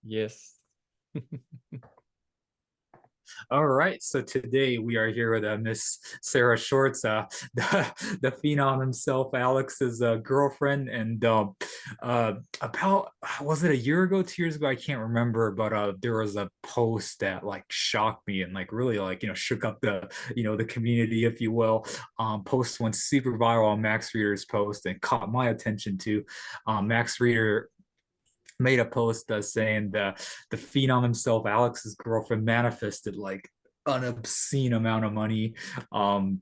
Yes. All right, so today we are here with Miss Sarah Schwarz, the phenom himself, Alex's girlfriend, and about was it a year ago, 2 years ago? I can't remember, but there was a post that like shocked me and like really like shook up the the community, if you will. Post went super viral on Max Reader's post and caught my attention too. Max Reader made a post saying the phenom himself, Alex's girlfriend, manifested like an obscene amount of money. In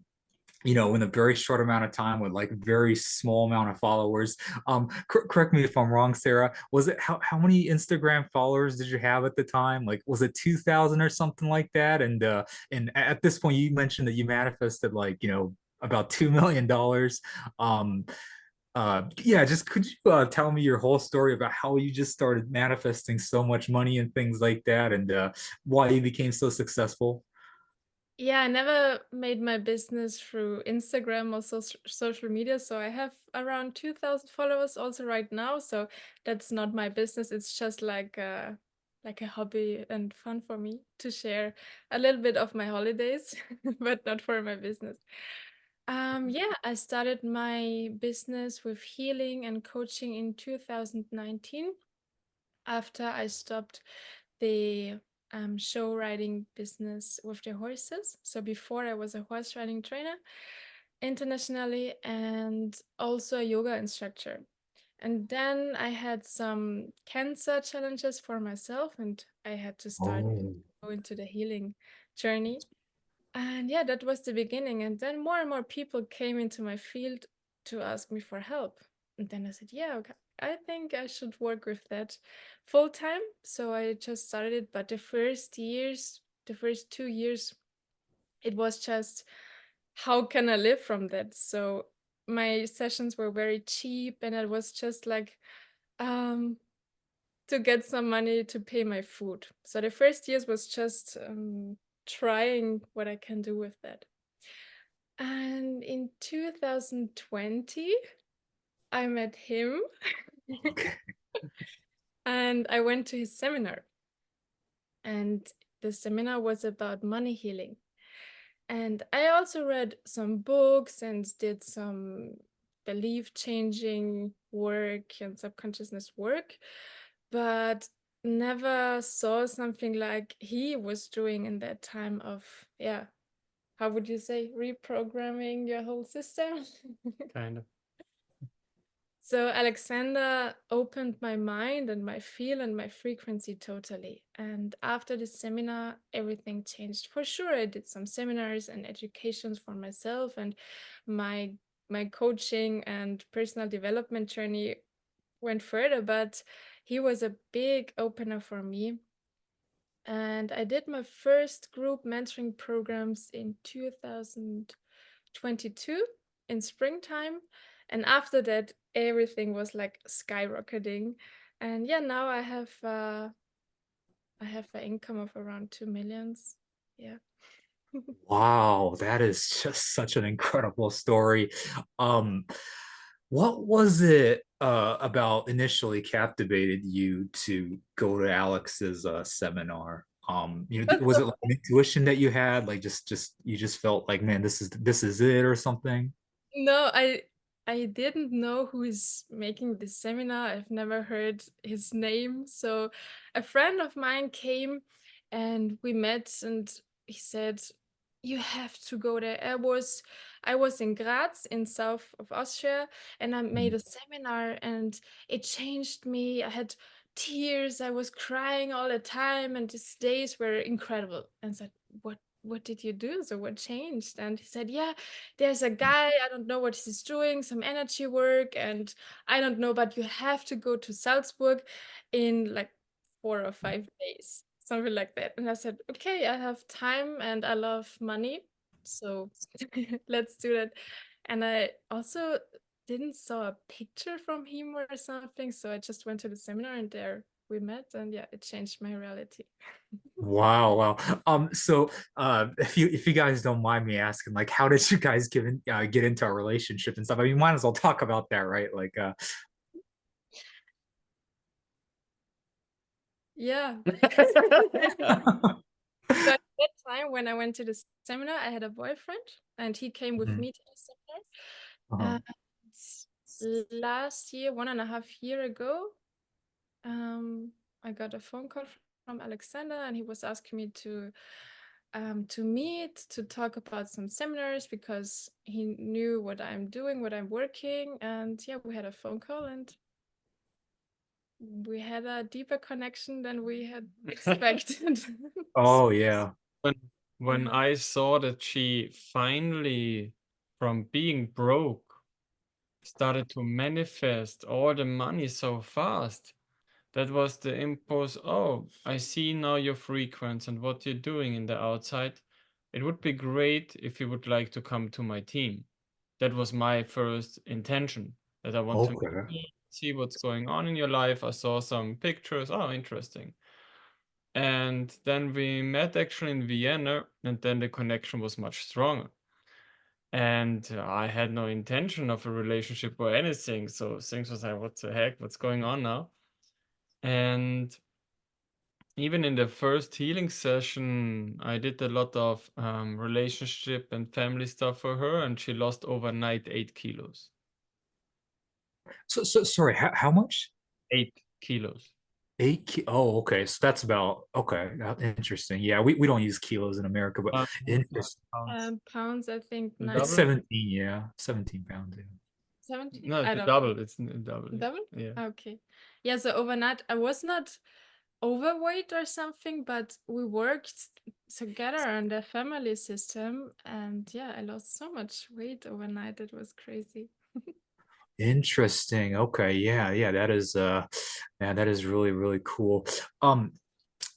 a very short amount of time with like very small amount of followers. Correct me if I'm wrong, Sarah. Was it how many Instagram followers did you have at the time? Like, was it 2,000 or something like that? And at this point, you mentioned that you manifested like about $2 million. Yeah, just could you tell me your whole story about how you just started manifesting so much money and things like that, and why you became so successful? Yeah, I never made my business through Instagram or social media, so I have around 2,000 followers also right now. So that's not my business. It's just like a hobby and fun for me to share a little bit of my holidays, but not for my business. Yeah, I started my business with healing and coaching in 2019 after I stopped the show riding business with the horses. So before I was a horse riding trainer internationally and also a yoga instructor. And then I had some cancer challenges for myself and I had to start Oh, go into the healing journey. And yeah, that was the beginning. And then more and more people came into my field to ask me for help. And then I said, yeah, okay, I think I should work with that full time. So I just started it. But the first 2 years, it was just, how can I live from that? So my sessions were very cheap and it was just like, um, to get some money to pay my food. So the first years was just trying what I can do with that. And in 2020, I met him okay. and I went to his seminar. And the seminar was about money healing. And I also read some books and did some belief changing work and subconsciousness work, but never saw something like he was doing in that time of, yeah, how would you say, reprogramming your whole system? Kind of. So Alexander opened my mind and my feel and my frequency totally. And after the seminar, everything changed. For sure, I did some seminars and educations for myself, and my my coaching and personal development journey went further, but he was a big opener for me. And I did my first group mentoring programs in 2022 in springtime. And after that, everything was like skyrocketing. And yeah, now I have an income of around 2 millions. Yeah. Wow, that is just such an incredible story. Um, what was it about initially captivated you to go to Alex's seminar? Was it like an intuition that you had, like just you just felt like, man, this is it or something? No, I didn't know who is making this seminar. I've never heard his name. So a friend of mine came and we met and he said, you have to go there. I was in Graz in south of Austria and I made a seminar and it changed me. I had tears. I was crying all the time and these days were incredible. And said, what did you do? So what changed? And he said, yeah, there's a guy, I don't know what he's doing, some energy work, and I don't know, but you have to go to Salzburg in like 4 or 5 days, something like that. And I said, okay, I have time and I love money, so let's do that. And I also didn't saw a picture from him or something, so I just went to the seminar and there we met, and yeah, it changed my reality. Wow, wow. So if you guys don't mind me asking, like, how did you guys get into a relationship and stuff? I mean, might as well talk about that, right? Like, Yeah. So at that time when I went to the seminar, I had a boyfriend and he came with Mhm. me to the Uh-huh. seminar. Last year, 1.5 year ago, um, I got a phone call from Alexander and he was asking me to meet to talk about some seminars because he knew what I'm doing, what I'm working. And yeah, we had a phone call and we had a deeper connection than we had expected. Oh yeah. when when Yeah. I saw that she finally, from being broke, started to manifest all the money so fast, that was the impulse. Oh, I see now your frequency and what you're doing in the outside. It would be great if you would like to come to my team. That was my first intention, that I want to meet Okay. you, see what's going on in your life. I saw some pictures. Oh, interesting. And then we met actually in Vienna, and then the connection was much stronger. And I had no intention of a relationship or anything. So things was like, what the heck? What's going on now? And even in the first healing session, I did a lot of relationship and family stuff for her, and she lost overnight 8 kilos. So sorry, how much? 8 kilos. Oh, okay. So that's about okay. Interesting. Yeah, we don't use kilos in America, but No, interesting. pounds. Pounds, I think The It's double? 17, yeah. 17 pounds, yeah. 70. No, I the don't know. double. It's double. Double? Yeah. Okay. Yeah, so overnight I was not overweight or something, but we worked together on the family system and yeah, I lost so much weight overnight. It was crazy. Interesting. Okay. Yeah, yeah, that is man, that is really, really cool. Um,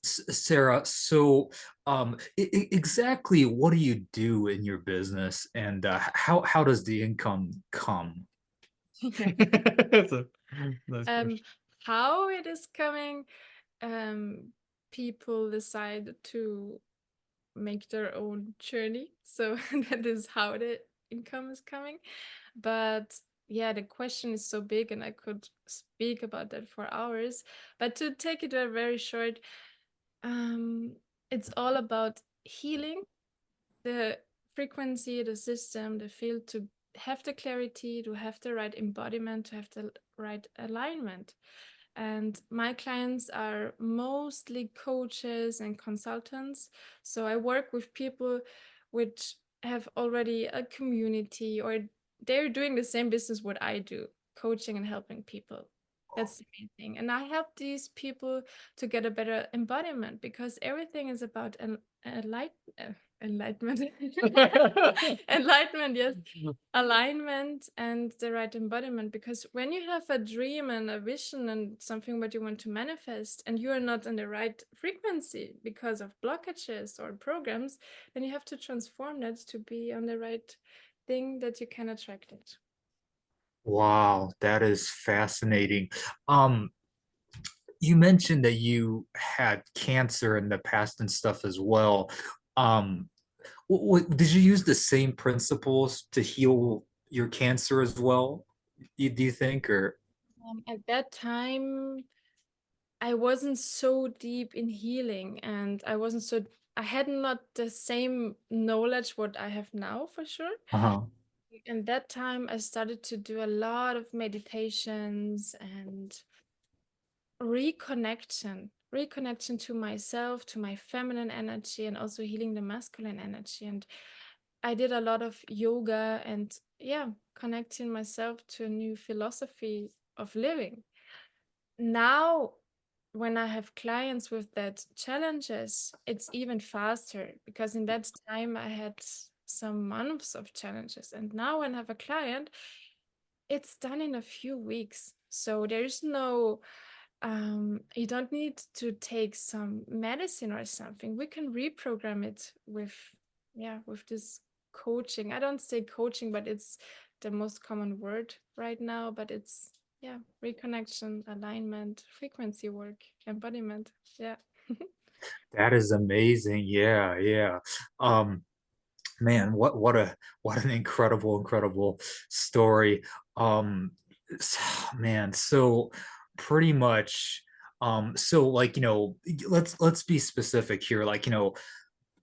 Sarah, so exactly what do you do in your business and how does the income come? That's a nice Um, question. how it is coming, um, people decide to make their own journey. So that is how the income is coming. But yeah, the question is so big and I could speak about that for hours. But to take it very short, um, it's all about healing the frequency, the system, the field to have the clarity, to have the right embodiment, to have the right alignment. And my clients are mostly coaches and consultants. So I work with people which have already a community or they're doing the same business what I do, coaching and helping people. That's the main thing. And I help these people to get a better embodiment because everything is about enlightenment. Enlightenment, yes. Alignment and the right embodiment. Because when you have a dream and a vision and something what you want to manifest, and you are not on the right frequency because of blockages or programs, then you have to transform that to be on the right thing that you can attract it. Wow, that is fascinating. Um, you mentioned that you had cancer in the past and stuff as well. Um, did you use the same principles to heal your cancer as well? Do you think, or At that time, I wasn't so deep in healing and I had not the same knowledge what I have now for sure. uh-huh. And that time I started to do a lot of meditations and reconnection to myself, to my feminine energy, and also healing the masculine energy. And I did a lot of yoga and yeah, connecting myself to a new philosophy of living. Now, when I have clients with that challenges, it's even faster because in that time I had some months of challenges. And now when I have a client, it's done in a few weeks. So there's no you don't need to take some medicine or something. We can reprogram it with, yeah, with this coaching. I don't say coaching, but it's the most common word right now. But it's, yeah, reconnection, alignment, frequency work, embodiment. Yeah. That is amazing. Yeah, yeah. Um, man, what an incredible story. Um, man, so pretty much So like, let's be specific here. Like,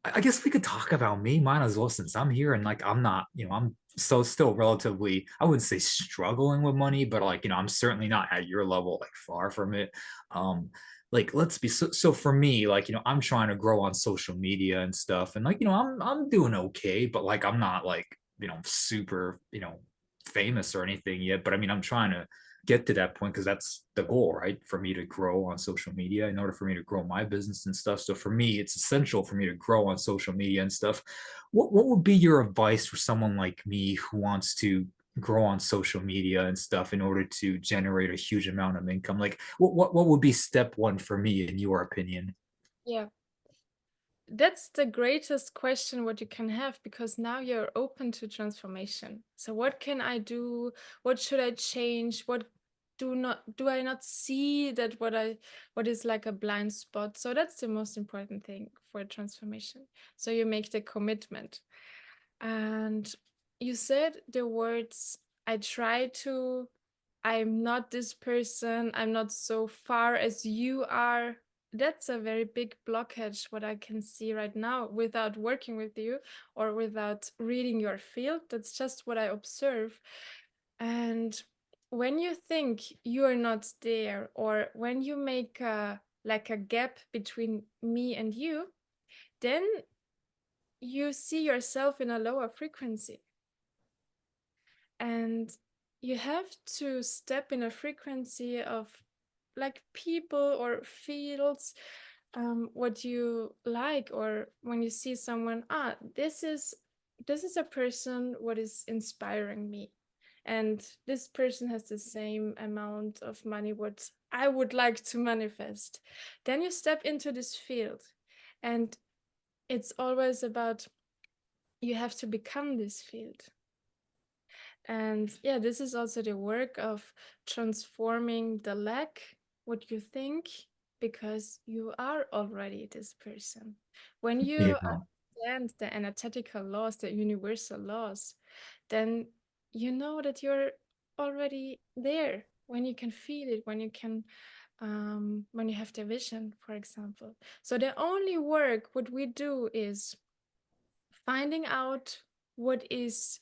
I guess we could talk about me, mine as well, since I'm here and like I'm not, I'm so still relatively, I wouldn't say struggling with money, but like, I'm certainly not at your level, like far from it. Um, like let's be so for me, like, I'm trying to grow on social media and stuff, and like, I'm doing okay, but like I'm not like, super, famous or anything yet. But I mean, I'm trying to get to that point because that's the goal, right? For me to grow on social media in order for me to grow my business and stuff. So for me, it's essential for me to grow on social media and stuff. What would be your advice for someone like me who wants to grow on social media and stuff in order to generate a huge amount of income? Like what would be step one for me in your opinion? Yeah. That's the greatest question what you can have, because now you're open to transformation. So what can I do? What should I change? What do I not see that what is like a blind spot? So that's the most important thing for transformation. So you make the commitment. And you said the words, I try to, I'm not this person, I'm not so far as you are. That's a very big blockage, what I can see right now without working with you or without reading your field. That's just what I observe. And when you think you are not there, or when you make like a gap between me and you, then you see yourself in a lower frequency. And you have to step in a frequency of like people or fields, what you like, or when you see someone, this is a person what is inspiring me, and this person has the same amount of money what I would like to manifest. Then you step into this field, and it's always about, you have to become this field. And yeah, this is also the work of transforming the lack, what you think, because you are already this person. When you Yeah. understand the energetical laws, the universal laws, then you know that you're already there. When you can feel it, when you have the vision, for example. So the only work what we do is finding out what is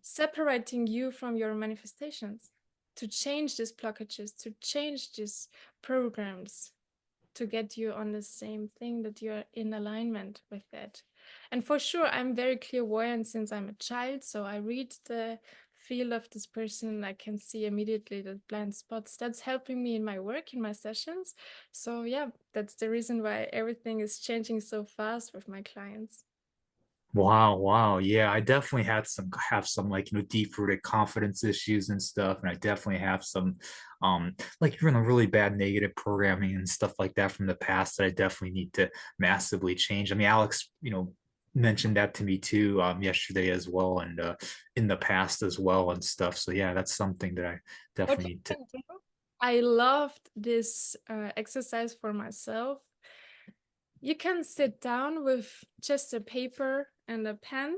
separating you from your manifestations, to change these blockages, to change these programs, to get you on the same thing, that you're in alignment with that. And for sure, I'm very clairvoyant since I'm a child, so I read the field of this person. I can see immediately the blind spots. That's helping me in my work, in my sessions. So yeah, that's the reason why everything is changing so fast with my clients. Wow, wow. Yeah, I definitely have some like, deep-rooted confidence issues and stuff. And I definitely have some like even a really bad negative programming and stuff like that from the past that I definitely need to massively change. I mean, Alex, mentioned that to me too yesterday as well, and in the past as well and stuff. So yeah, that's something that I What definitely you need to. can do, I loved this exercise for myself. You can sit down with just a paper and a pen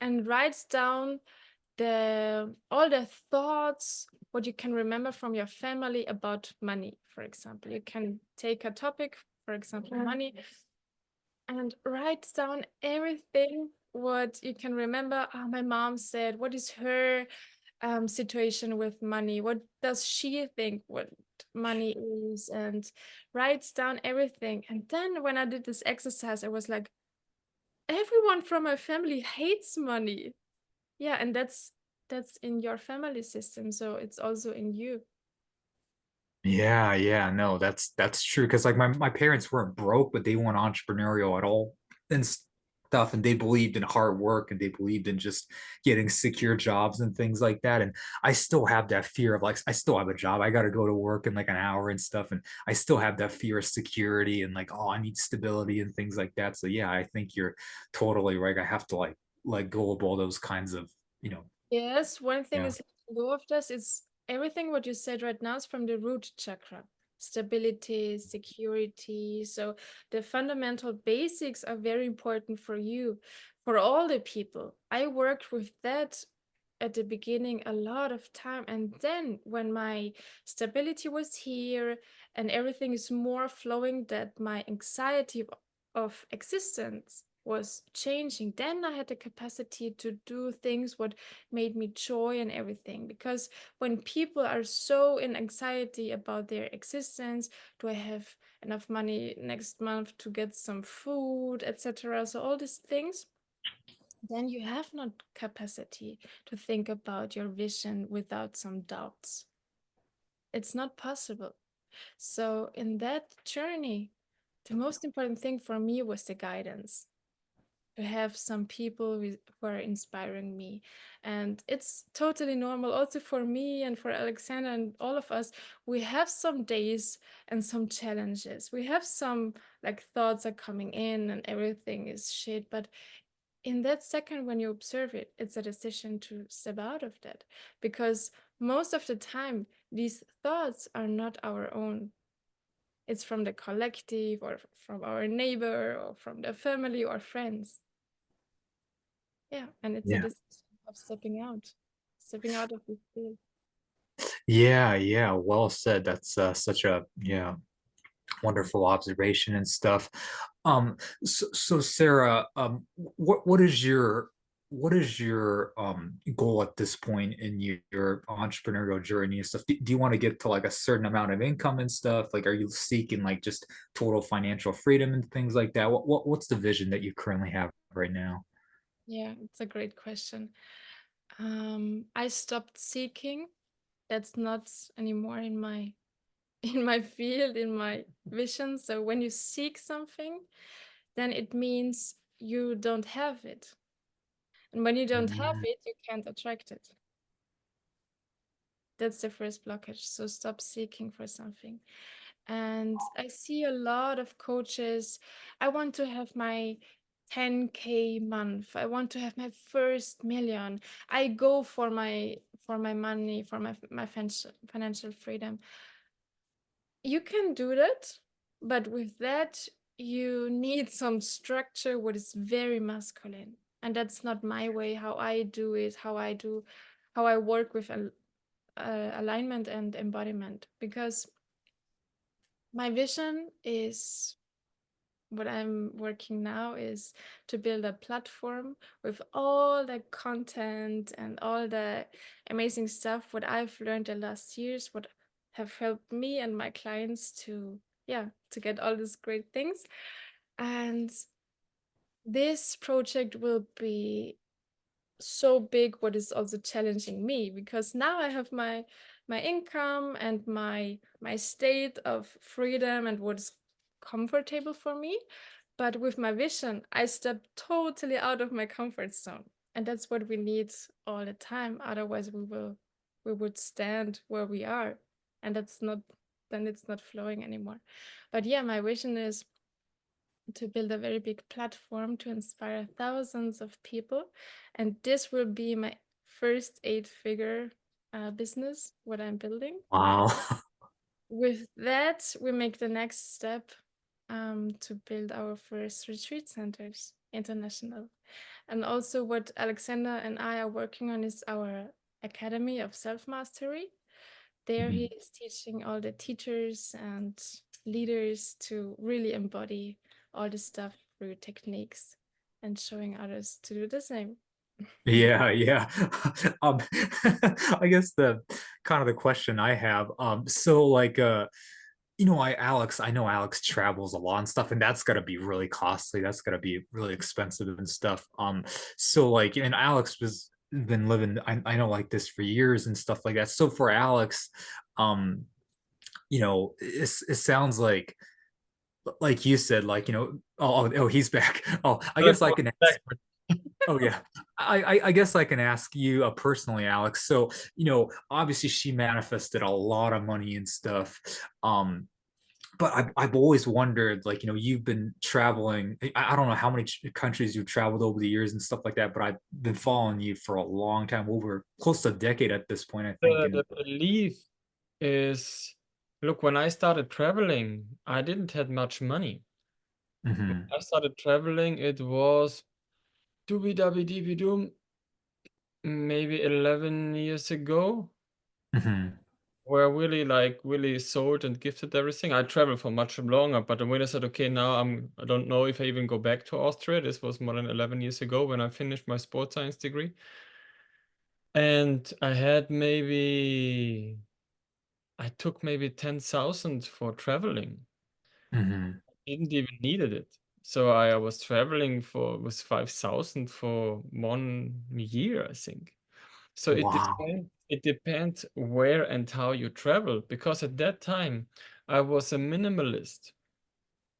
and write down all the thoughts, what you can remember from your family about money, for example. You can take a topic, for example, money, and write down everything what you can remember. My mom said, what is her situation with money? What does she think what money is? And write down everything. And then when I did this exercise, I was like, everyone from my family hates money. Yeah, and that's in your family system, so it's also in you. Yeah, yeah, no, that's true. Because like my parents weren't broke, but they weren't entrepreneurial at all and stuff. And they believed in hard work and they believed in just getting secure jobs and things like that. And I still have that fear of like, I still have a job. I got to go to work in like an hour and stuff. And I still have that fear of security and like, oh, I need stability and things like that. So yeah, I think you're totally right. I have to like let go of all those kinds of, you know, Yes, one thing yeah. is letting go of this is everything what you said right now is from the root chakra. Stability, security. So the fundamental basics are very important for you, for all the people. I worked with that at the beginning a lot of time. And then when my stability was here and everything is more flowing, that my anxiety of existence was changing, then I had the capacity to do things what made me joy and everything. Because when people are so in anxiety about their existence, do I have enough money next month to get some food, etc., so all these things, then you have not capacity to think about your vision without some doubts. It's not possible. So in that journey, the most important thing for me was the guidance, to have some people who are inspiring me. And it's totally normal also for me and for Alexander and all of us. We have some days and some challenges. We have some like thoughts are coming in and everything is shit, but in that second when you observe it, it's a decision to step out of that, because most of the time these thoughts are not our own. It's from the collective or from our neighbor or from the family or friends. Yeah, and it's a Yeah. decision of stepping out of this field. Yeah, well said. That's such a wonderful observation and stuff. So Sarah, what is your goal at this point in your entrepreneurial journey and stuff? Do you want to get to like a certain amount of income and stuff? Like, are you seeking like just total financial freedom and things like that? What's the vision that you currently have right now? Yeah, it's a great question. I stopped seeking. That's not anymore in my in my field, in my vision. So when you seek something, then it means you don't have it. And when you don't have Mm. it, you can't attract it. That's the first blockage. So stop seeking for something. And I see a lot of coaches. I want to have my 10K month. I want to have my first million. I go for my money, for my financial freedom. You can do that, but with that, you need some structure what is very masculine. And that's not my way, how I do it, how I work with alignment and embodiment. Because my vision is, what I'm working now is to build a platform with all the content and all the amazing stuff what I've learned the last years, what have helped me and my clients to get all these great things. And this project will be so big, what is also challenging me, because now I have my income and my state of freedom and what is comfortable for me. But with my vision, I step totally out of my comfort zone, and that's what we need all the time. Otherwise we would stand where we are, and then it's not flowing anymore. But yeah, my vision is to build a very big platform to inspire thousands of people. And this will be my first 8-figure business, what I'm building. Wow. With that, we make the next step to build our first retreat centers, international. And also, what Alexander and I are working on is our Academy of Self Mastery. There, he is teaching all the teachers and leaders to really embody all the stuff through techniques and showing others to do the same. Yeah. Um, I guess the kind of the question I have, so like I know Alex travels a lot and stuff, and that's gotta be really costly. That's gotta be really expensive and stuff. So like, and Alex was been living, I know like this for years and stuff like that. So for Alex, um, it sounds like you said, like, oh, he's back. Oh, I guess I can ask. Oh yeah. I guess I can ask you personally, Alex. So, obviously she manifested a lot of money and stuff. But I've always wondered, like, you've been traveling. I don't know how many countries you've traveled over the years and stuff like that, but I've been following you for a long time, over close to a decade at this point, I think. And The belief is, look, when I started traveling, I didn't have much money. When Mhm. I started traveling, it was dooby dabby deeby doom. maybe 11 years ago, Mm-hmm. where I really really sold and gifted everything. I traveled for much longer, but when I said, okay, now I don't know if I even go back to Austria. This was more than 11 years ago when I finished my sports science degree. And I took maybe 10,000 for traveling. Mm-hmm. Didn't even needed it. So I was traveling with 5,000 for 1 year, I think. So Wow. it depends where and how you travel, because at that time I was a minimalist.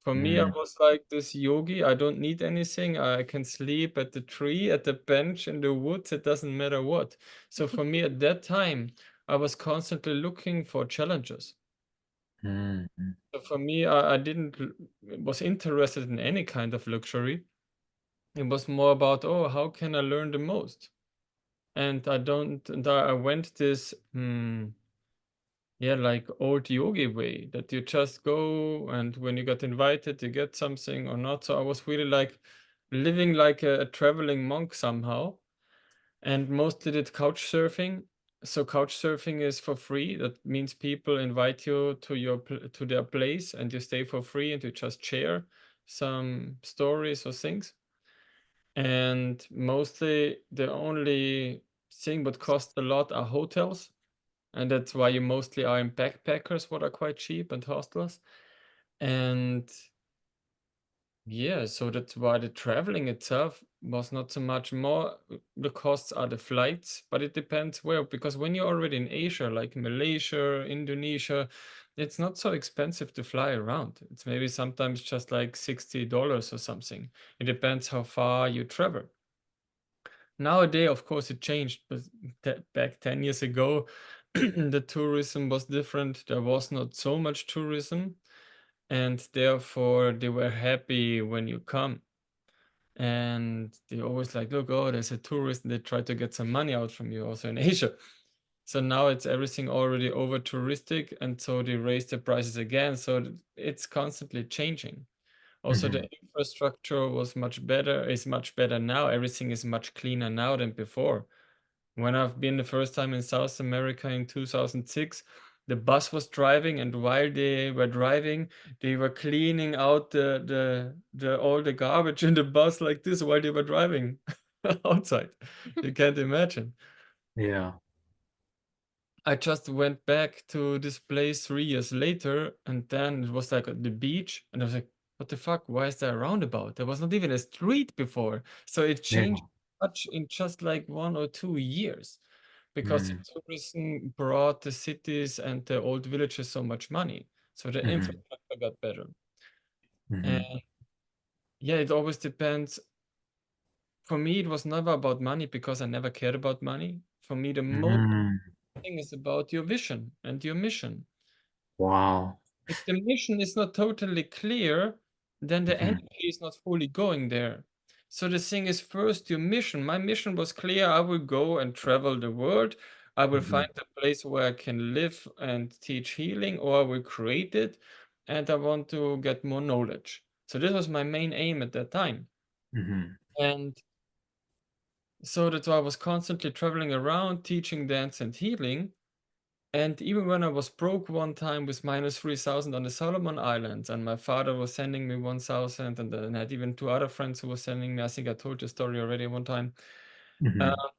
For me, I Mm. was like this yogi. I don't need anything. I can sleep at the tree, at the bench, in the woods. It doesn't matter what. So for me, at that time, I was constantly looking for challenges. Mm. So for me, I didn't was interested in any kind of luxury. It was more about, oh, how can I learn the most? And I went this yeah, like old yogi way, that you just go, and when you got invited, you get something or not. So I was really like living like a traveling monk somehow, and mostly did couch surfing. So couch surfing is for free. That means people invite you to to their place, and you stay for free, and you just share some stories or things. And mostly the only thing what costs a lot are hotels, and that's why you mostly are in backpackers, what are quite cheap, and hostels. And yeah, so that's why the traveling itself was not so much more. The costs are the flights, but it depends where, because when you're already in Asia, like Malaysia, Indonesia, it's not so expensive to fly around. It's maybe sometimes just like $60 or something. It depends how far you travel. Nowadays, of course, it changed, but back 10 years ago, the tourism was different. There was not so much tourism, and therefore they were happy when you come. And they always like, look, oh, there's a tourist, and they try to get some money out from you, also in Asia. So now it's everything already over touristic, and so they raise the prices again. So it's constantly changing. Also, the Mm-hmm. infrastructure is much better now. Everything is much cleaner now than before. When I've been the first time in South America in 2006, the bus was driving, and while they were driving, they were cleaning out the all the garbage in the bus like this while they were driving outside. You can't imagine. Yeah. I just went back to this place 3 years later, and then it was like at the beach, and I was like, what the fuck? Why is there a roundabout? There was not even a street before. So it Yeah. changed much in just like 1 or 2 years, because the Mm. tourism brought the cities and the old villages so much money. So the Mm-hmm. infrastructure got better. And Mm-hmm. yeah, it always depends. For me, it was never about money, because I never cared about money. For me, the most Mm. thing is about your vision and your mission. Wow. If the mission is not totally clear, then the Mm-hmm. energy is not fully going there. So the thing is, first your mission. My mission was clear. I will go and travel the world. I will Mm-hmm. find a place where I can live and teach healing, or I will create it, and I want to get more knowledge. So this was my main aim at that time. Mm-hmm. And so that's why I was constantly traveling around teaching dance and healing. And even when I was broke one time with minus 3,000 on the Solomon Islands, and my father was sending me 1,000, and then I had even two other friends who were sending me, I think I told the story already one time. Uh, Mm-hmm.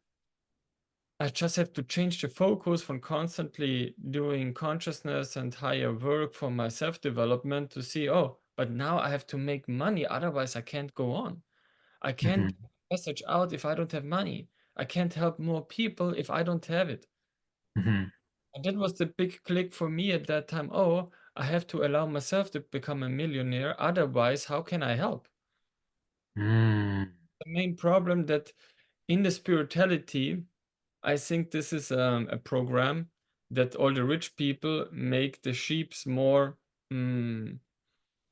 I just have to change the focus from constantly doing consciousness and higher work for my self development to see, oh, but now I have to make money, otherwise I can't go on. I can't Mm-hmm. get a message out if I don't have money. I can't help more people if I don't have it. Mm-hmm. And that was the big click for me at that time. Oh, I have to allow myself to become a millionaire. Otherwise, how can I help? Mm. The main problem that in the spirituality, I think this is a program that all the rich people make the sheeps more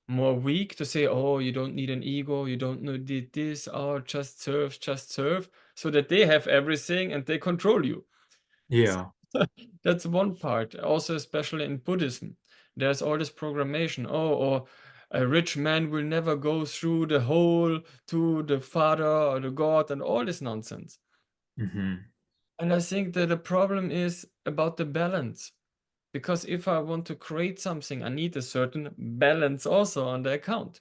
more weak, to say, oh, you don't need an ego, you don't need this, oh, just serve, so that they have everything and they control you. Yeah. That's one part. Also, especially in Buddhism, there's all this programmation. Oh, or a rich man will never go through the hole to the father or the God, and all this nonsense. Mm-hmm. And I think that the problem is about the balance. Because if I want to create something, I need a certain balance also on the account.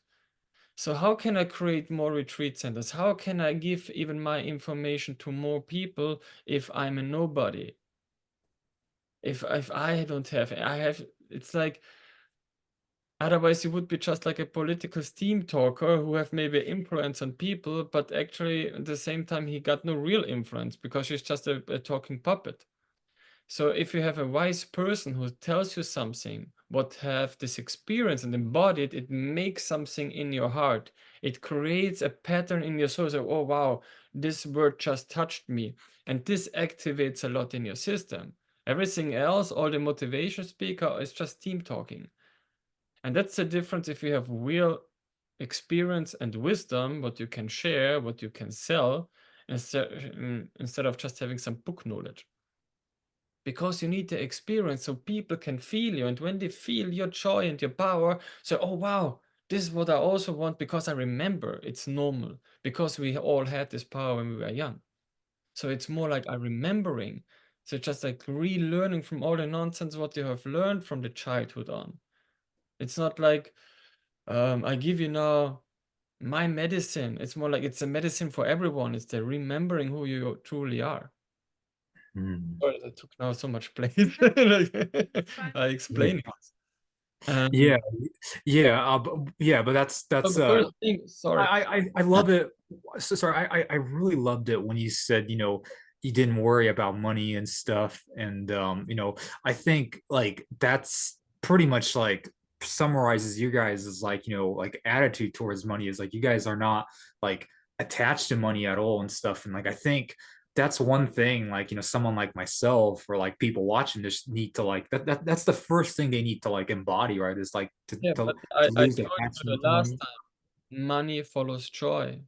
So how can I create more retreat centers? How can I give even my information to more people if I'm a nobody? If I don't have, it's like, otherwise you would be just like a political steam talker who have maybe influence on people, but actually at the same time he got no real influence because he's just a talking puppet. So if you have a wise person who tells you something, what have this experience and embody it, it makes something in your heart. It creates a pattern in your soul. So, oh wow, this word just touched me. And this activates a lot in your system. Everything else, all the motivation speaker is just team talking. And that's the difference if you have real experience and wisdom, what you can share, what you can sell, instead of just having some book knowledge. Because you need the experience so people can feel you. And when they feel your joy and your power, so, oh, wow, this is what I also want because I remember it's normal because we all had this power when we were young. So it's more like I'm remembering. So just like relearning from all the nonsense what you have learned from the childhood on. It's not like I give you now my medicine. It's more like it's a medicine for everyone. It's the remembering who you truly are. Mm. Sorry, that took now so much place. Like, I explained it. Yeah, yeah, but that's So the first thing, sorry. I love it. So sorry, I really loved it when you said, you didn't worry about money and stuff. And I think like that's pretty much like summarizes you guys as like, like attitude towards money is like you guys are not like attached to money at all and stuff. And like I think that's one thing like someone like myself or like people watching this need to like that's the first thing they need to like embody, right? Is like to Yeah, to, but to I lose told you the attachment to last money. time, money follows joy.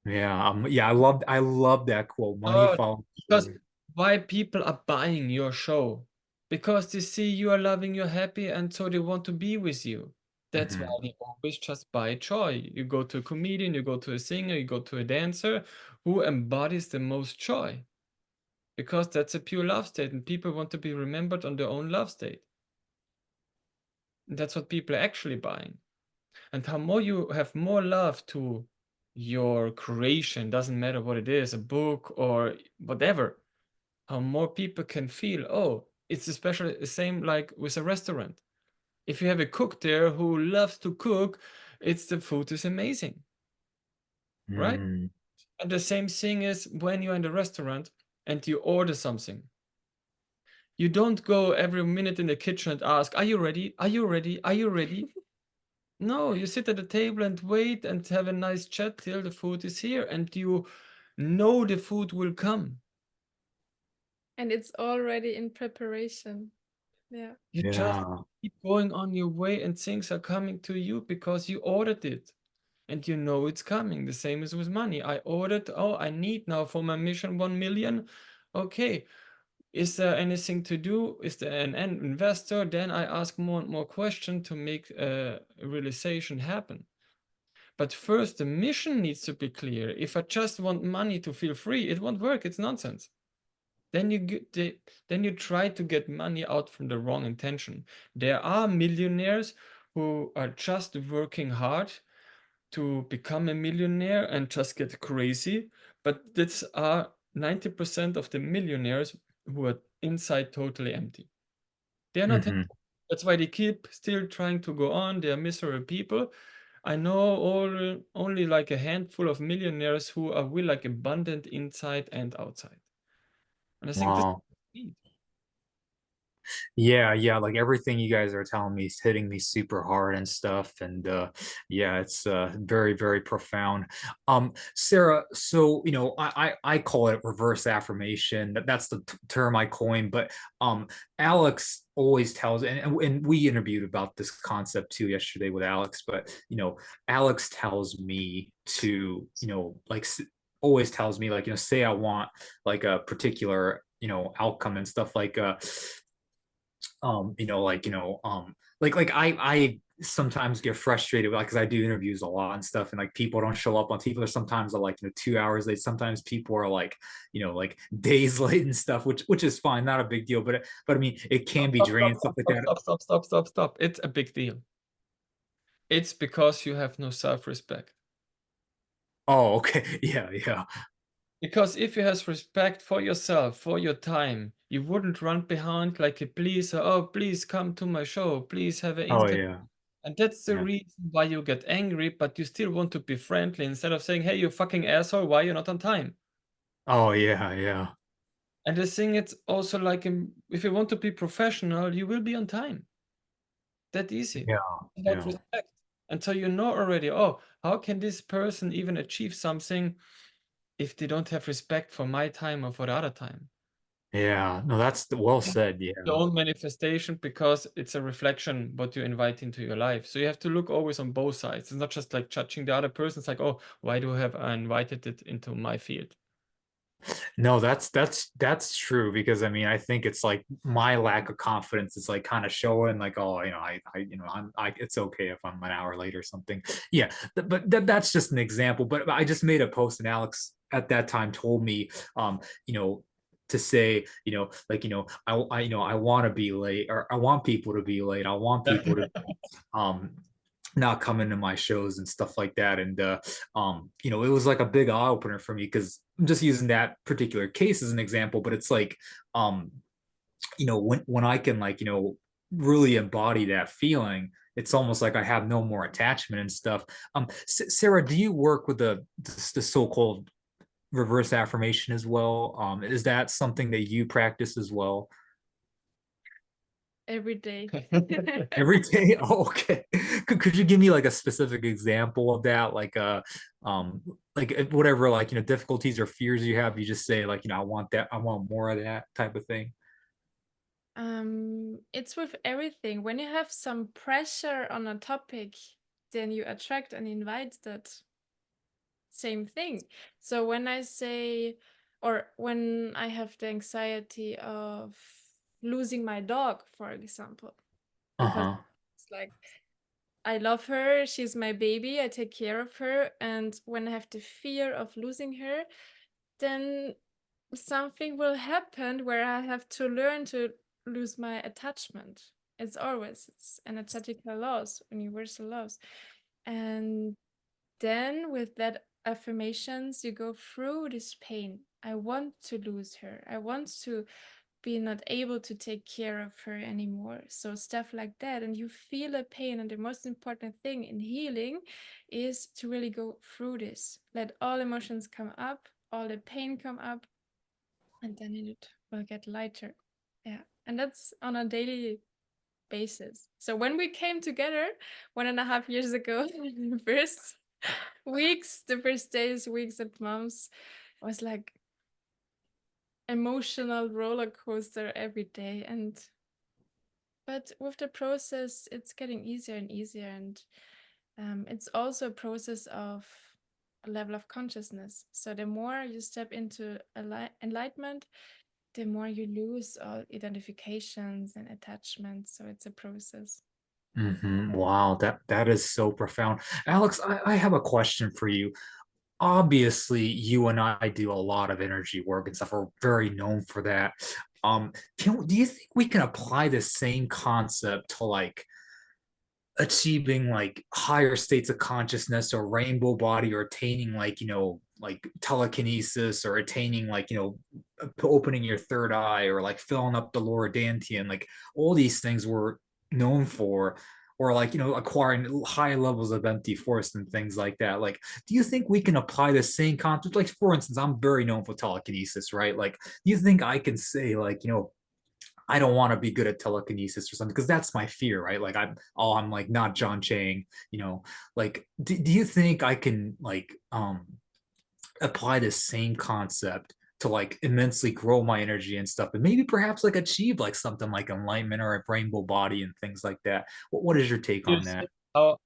Yeah, yeah, I love that quote. Money Oh, follows because joy. why people are buying your show? Because they see you are loving, you're happy, and so they want to be with you. That's why Mhm. they always just buy joy. You go to a comedian, you go to a singer, you go to a dancer who embodies the most joy. Because that's a pure love state, and people want to be remembered on their own love state. And that's what people are actually buying. And how more you have more love to your creation, doesn't matter what it is, a book or whatever, how more people can feel, oh, it's especially the same like with a restaurant. If you have a cook there who loves to cook, it's the food is amazing, right? Mm. And the same thing is when you're in the restaurant and you order something. You don't go every minute in the kitchen and ask, are you ready? Are you ready? Are you ready? No, you sit at the table and wait and have a nice chat till the food is here and you know the food will come. And it's already in preparation. Yeah. You just Yeah. keep going on your way and things are coming to you because you ordered it and you know it's coming. The same is with money. I ordered, oh, I need now for my mission 1 million. Okay, is there anything to do? Is there an investor? Then I ask more and more questions to make a realization happen. But first, the mission needs to be clear. If I just want money to feel free, it won't work. It's nonsense. Then you try to get money out from the wrong intention. There are millionaires who are just working hard to become a millionaire and just get crazy. But that's are 90% of the millionaires who are inside totally empty. They're not happy. Hmm. That's why they keep still trying to go on. They are miserable people. I know only like a handful of millionaires who are really like abundant inside and outside. And I think this Wow. is neat. Yeah, like everything you guys are telling me is hitting me super hard and stuff. And yeah, it's very, very profound. Sarah, so I call it reverse affirmation. That's the term I coined, but Alex always tells, and we interviewed about this concept too yesterday with Alex, but Alex tells me to, like always tells me like, say I want like a particular outcome and stuff like like like I sometimes get frustrated like because I do interviews a lot and stuff, and like people don't show up on people are sometimes are like 2 hours late, sometimes people are like like days late and stuff, which is fine, not a big deal, but I mean it can Stop, be stop, draining stuff like that. stop. It's a big deal. It's because you have no self-respect. Oh, okay. Yeah. Because if you have respect for yourself, for your time, you wouldn't run behind like a pleaser. Oh, please come to my show. Please have an Oh instant. yeah. And that's the Yeah. reason why you get angry, but you still want to be friendly instead of saying, hey, you fucking asshole, why you're not on time? Oh yeah. And the thing, it's also like if you want to be professional, you will be on time. That easy. Yeah. About Yeah. respect. And so you know already, oh, how can this person even achieve something if they don't have respect for my time or for the other time? Yeah. No, that's well Yeah. said. Your Yeah. own manifestation, because it's a reflection what you invite into your life. So you have to look always on both sides. It's not just like judging the other person. It's like, oh, why do I have invited it into my field? No, that's true because I mean I think it's like my lack of confidence is like kind of showing like, oh, I it's okay if I'm an hour late or something. Yeah, but that's just an example. But I just made a post and Alex at that time told me you know to say, I want to be late, or I want people to be late. I want people to um not come into my shows and stuff like that. And it was like a big eye opener for me because I'm just using that particular case as an example, but it's like um when I can like really embody that feeling, it's almost like I have no more attachment and stuff. Sarah, do you work with the so-called reverse affirmation as well? Is that something that you practice as well? Every day. Every day? Oh, okay. Could you give me like a specific example of that? Like whatever, like, difficulties or fears you have, you just say like, I want that, I want more of that type of thing. It's with everything. When you have some pressure on a topic, then you attract and invite that same thing. So when I say, or when I have the anxiety of losing my dog, for example, because Uh-huh. it's like I love her, she's my baby, I take care of her, and when I have the fear of losing her, then something will happen where I have to learn to lose my attachment. It's energetical laws, universal laws. And then with that affirmations, you go through this pain. I want to lose her. I want to be not able to take care of her anymore. So stuff like that. And you feel a pain. And the most important thing in healing is to really go through this. Let all emotions come up, all the pain come up, and then it will get lighter. Yeah. And that's on a daily basis. So when we came together 1.5 years ago, the first weeks, the first days, weeks and months, was like emotional roller coaster every day. But with the process, it's getting easier and easier. And it's also a process of a level of consciousness. So the more you step into enlightenment, the more you lose all identifications and attachments. So it's a process. Wow, that is so profound. Alex, I have a question for you. Obviously, you and I do a lot of energy work and stuff. We're very known for that. Do you think we can apply the same concept to like achieving like higher states of consciousness or rainbow body, or attaining like like telekinesis, or attaining like opening your third eye, or like filling up the lower dantian, like all these things we're known for, or like acquiring high levels of empty force and things like that? Like, do you think we can apply the same concept? Like, for instance, I'm very known for telekinesis, right? Like, do you think I can say like I don't want to be good at telekinesis or something, because that's my fear, right? Like I'm like not John Chang, like do you think I can like apply the same concept to like immensely grow my energy and stuff, and maybe perhaps like achieve like something like enlightenment or a rainbow body and things like that? What is your take You on see that?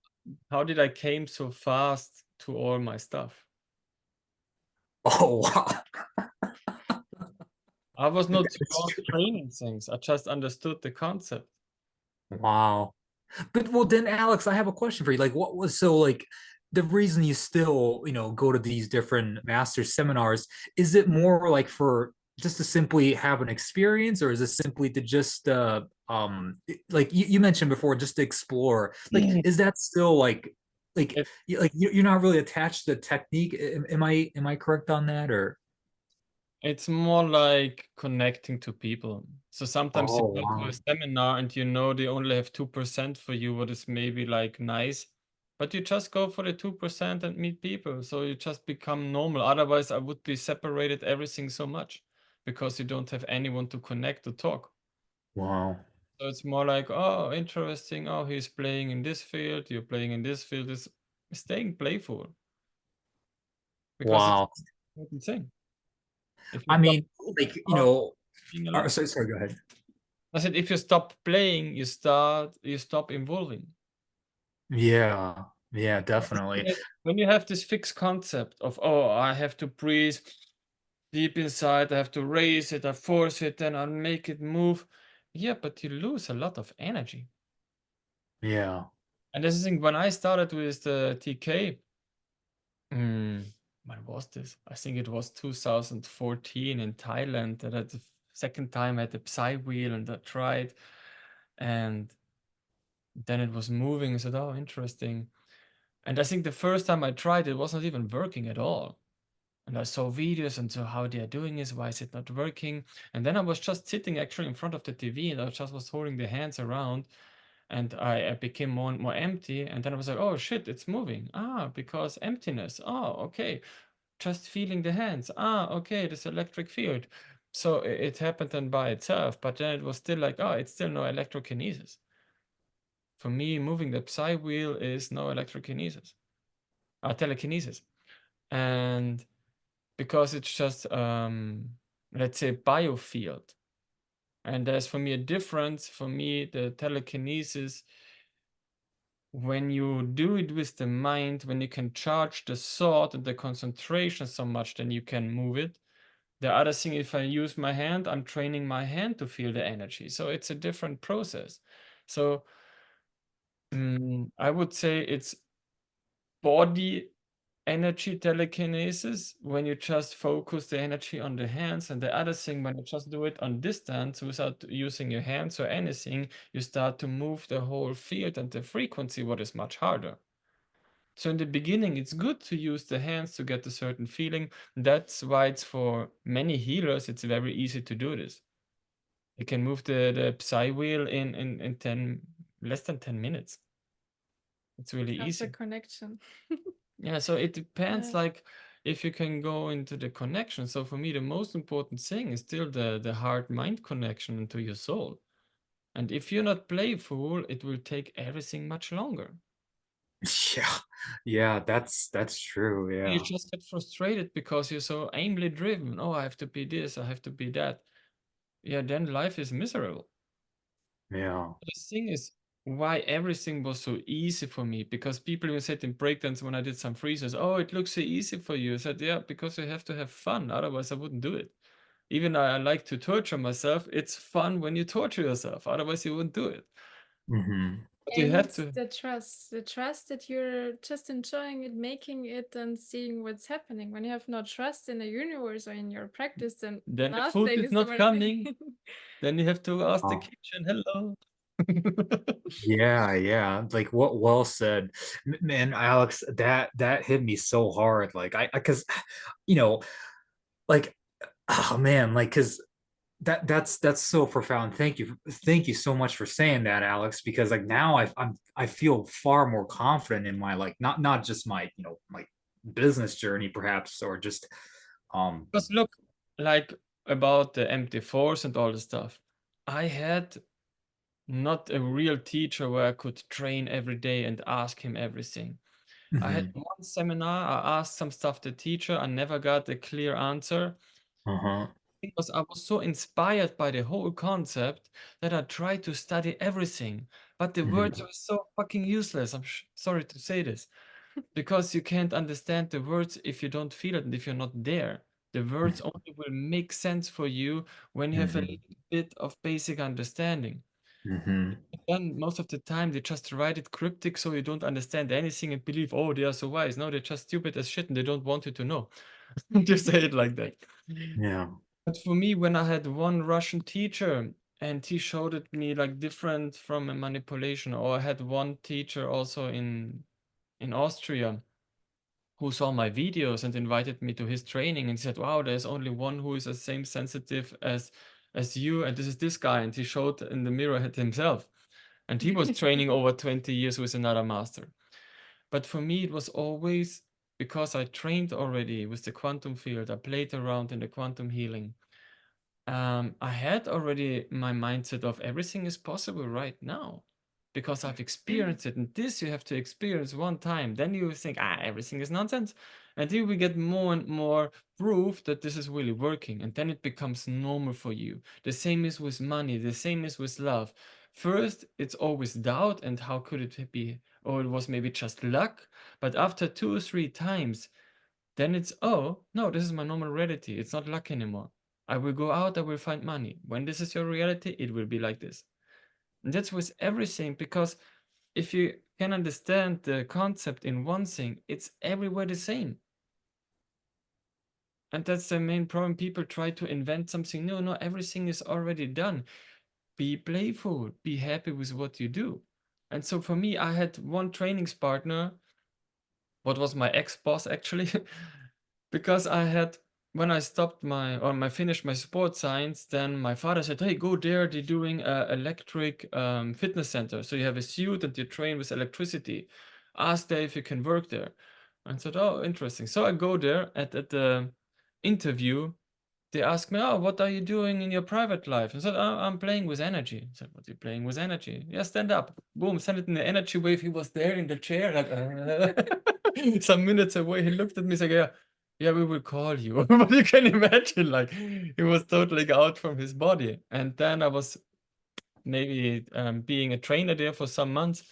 how did I came so fast to all my stuff? Oh wow. I was not too That's long true. training things. I just understood the concept. Wow. But well, then Alex, I have a question for you. Like, what was so like the reason you still, go to these different master seminars? Is it more like for just to simply have an experience, or is it simply to just like you mentioned before, just to explore? Like, is that still like It, you're not really attached to the technique? Am I correct on that, or? it's more like connecting to people. So sometimes you Oh, go to wow. a seminar and you know they only have 2% for you, what is maybe like nice, but you just go for the 2% and meet people. So you just become normal. Otherwise, I would be separated everything so much because you don't have anyone to connect to talk. Wow. So it's more like, oh, interesting. Oh, he's playing in this field. You're playing in this field. It's staying playful because it's Wow. an important thing. If you I stop mean, like, being alive. sorry, go ahead. I said, if you stop playing, you stop evolving. Yeah, yeah, It's the definitely. same as when you have this fixed concept of, oh, I have to breathe deep inside, I have to raise it, I force it, then I make it move. Yeah, but you lose a lot of energy. Yeah. And this is the thing, when I started with the TK, when was this? I think it was 2014 in Thailand that at the second time I had the Psy wheel and I tried, and then it was moving. I said, oh, interesting. And I think the first time I tried, it was not even working at all. And I saw videos and so how they are doing this, why is it not working? And then I was just sitting actually in front of the TV and I just was holding the hands around and I became more and more empty. And then I was like, oh shit, it's moving. Ah, because emptiness. Oh, okay. Just feeling the hands. Ah, okay, this electric field. So it happened then by itself, but then it was still like, oh, it's still no electrokinesis. For me, moving the Psy wheel is no electrokinesis, telekinesis. And because it's just, let's say, biofield. And there's for me a difference. For me, the telekinesis, when you do it with the mind, when you can charge the thought and the concentration so much, then you can move it. The other thing, if I use my hand, I'm training my hand to feel the energy. So it's a different process. So I would say it's body energy telekinesis when you just focus the energy on the hands, and the other thing when you just do it on distance without using your hands or anything, you start to move the whole field and the frequency, what is much harder. So in the beginning it's good to use the hands to get a certain feeling. That's why it's for many healers it's very easy to do this. You can move the Psy wheel in 10 less than 10 minutes. It's really That's a easy. connection. Yeah, so it depends, Yeah. like, if you can go into the connection. So for me, the most important thing is still the heart-mind connection into your soul. And if you're not playful, it will take everything much longer. Yeah. Yeah, that's true. You Yeah. just get frustrated because you're so aimly driven. Oh, I have to be this, I have to be that. Yeah, then life is miserable. Yeah. The thing is, why everything was so easy for me, because people even said in breakdowns when I did some freezes, oh, it looks so easy for you. I said, yeah, because you have to have fun, otherwise I wouldn't do it. Even I like to torture myself, it's fun when you torture yourself, otherwise you wouldn't do it. Hmm. But you And have to, the trust that you're just enjoying it, making it, and seeing what's happening. When you have no trust in the universe or in your practice, then then the food nothing is is not working. coming. Then you have to ask the Oh, kitchen, hello. yeah, yeah. Like what well said. Man, Alex, that hit me so hard. Like cause you know, like oh man, like cause that's so profound. Thank you so much for saying that, Alex, because like now I feel far more confident in my like not just my my business journey perhaps or just um Because look, like about the empty force and all the stuff, I had not a real teacher where I could train every day and ask him everything. I had mhm, one seminar, I asked some stuff the teacher, I never got a clear answer uh-huh, because I was so inspired by the whole concept that I tried to study everything. But the words mhm, were so fucking useless. I'm sorry to say this. Because you can't understand the words if you don't feel it and if you're not there. The words only will make sense for you when you have a mhm, little bit of basic understanding. Mhm. Then most of the time they just write it cryptic so you don't understand anything and believe, oh, they are so wise. No, they're just stupid as shit and they don't want you to know. Just say it like that. Yeah. But for me, when I had one Russian teacher and he showed it me like different from a manipulation, or I had one teacher also in Austria who saw my videos and invited me to his training and said, wow, there's only one who is the same sensitive as you, and this is this guy. And he showed in the mirror at himself. And he was training over 20 years with another master. But for me, it was always because I trained already with the quantum field. I played around in the quantum healing. I had already my mindset of everything is possible right now because I've experienced it. And this you have to experience one time. Then you think, everything is nonsense. Until we get more and more proof that this is really working. And then it becomes normal for you. The same is with money. The same is with love. First, it's always doubt. And how could it be? Or it was maybe just luck. But after 2 or 3 times, then it's, oh, no, this is my normal reality. It's not luck anymore. I will go out, I will find money. When this is your reality, it will be like this. And that's with everything, because if you can understand the concept in one thing, it's everywhere the same. And that's the main problem. People try to invent something new. No, everything is already done. Be playful, be happy with what you do. And so for me, I had one training partner, what was my ex-boss actually, because I had, when I stopped my, or I finished my sports science, then my father said, hey, go there, they're doing a electric fitness center. So you have a suit and you train with electricity. Ask there if you can work there. And I said, oh, interesting. So I go there at the interview. They ask me, oh, what are you doing in your private life? I said, oh, I'm playing with energy. I said, what are you playing with energy? Yeah, stand up. Boom, send it in the energy wave. He was there in the chair, like some minutes away. He looked at me, like, yeah, we will call you. But you can imagine, like, he was totally out from his body. And then I was maybe being a trainer there for some months,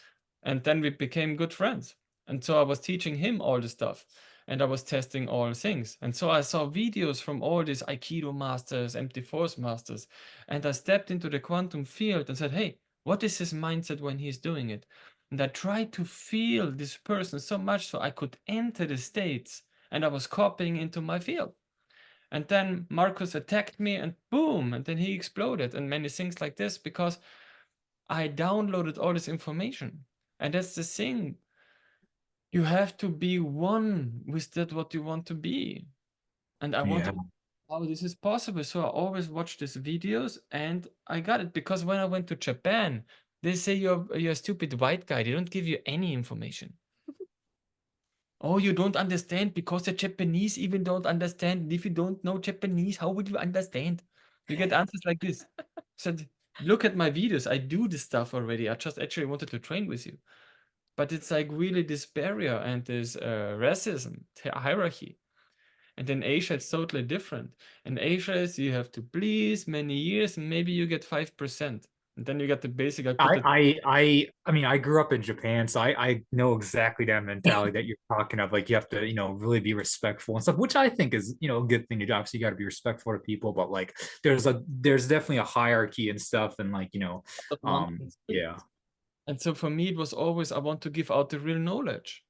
and then we became good friends. And so I was teaching him all the stuff, and I was testing all things. And so I saw videos from all these Aikido masters, empty force masters, and I stepped into the quantum field and said, hey, what is his mindset when he's doing it? And I tried to feel this person so much so I could enter the states, and I was copying into my field. And then Marcus attacked me and boom, and then he exploded and many things like this because I downloaded all this information. And that's the thing. You have to be one with that what you want to be. And I Yeah. wanted how this is possible. So I always watch these videos and I got it because when I went to Japan, they say you're a stupid white guy. They don't give you any information. Oh, you don't understand because the Japanese even don't understand. And if you don't know Japanese, how would you understand? You get answers like this. Said, look at my videos. I do this stuff already. I just actually wanted to train with you. But it's like really this barrier and this racism, hierarchy. And in Asia, it's totally different. In Asia, is you have to please many years and maybe you get 5%. And then you get the basic. I mean, I grew up in Japan, so I know exactly that mentality that you're talking of. Like you have to, really be respectful and stuff, which I think is, a good thing to do. Obviously, you got to be respectful to people, but like there's definitely a hierarchy and stuff, and like, yeah. And so for me, it was always I want to give out the real knowledge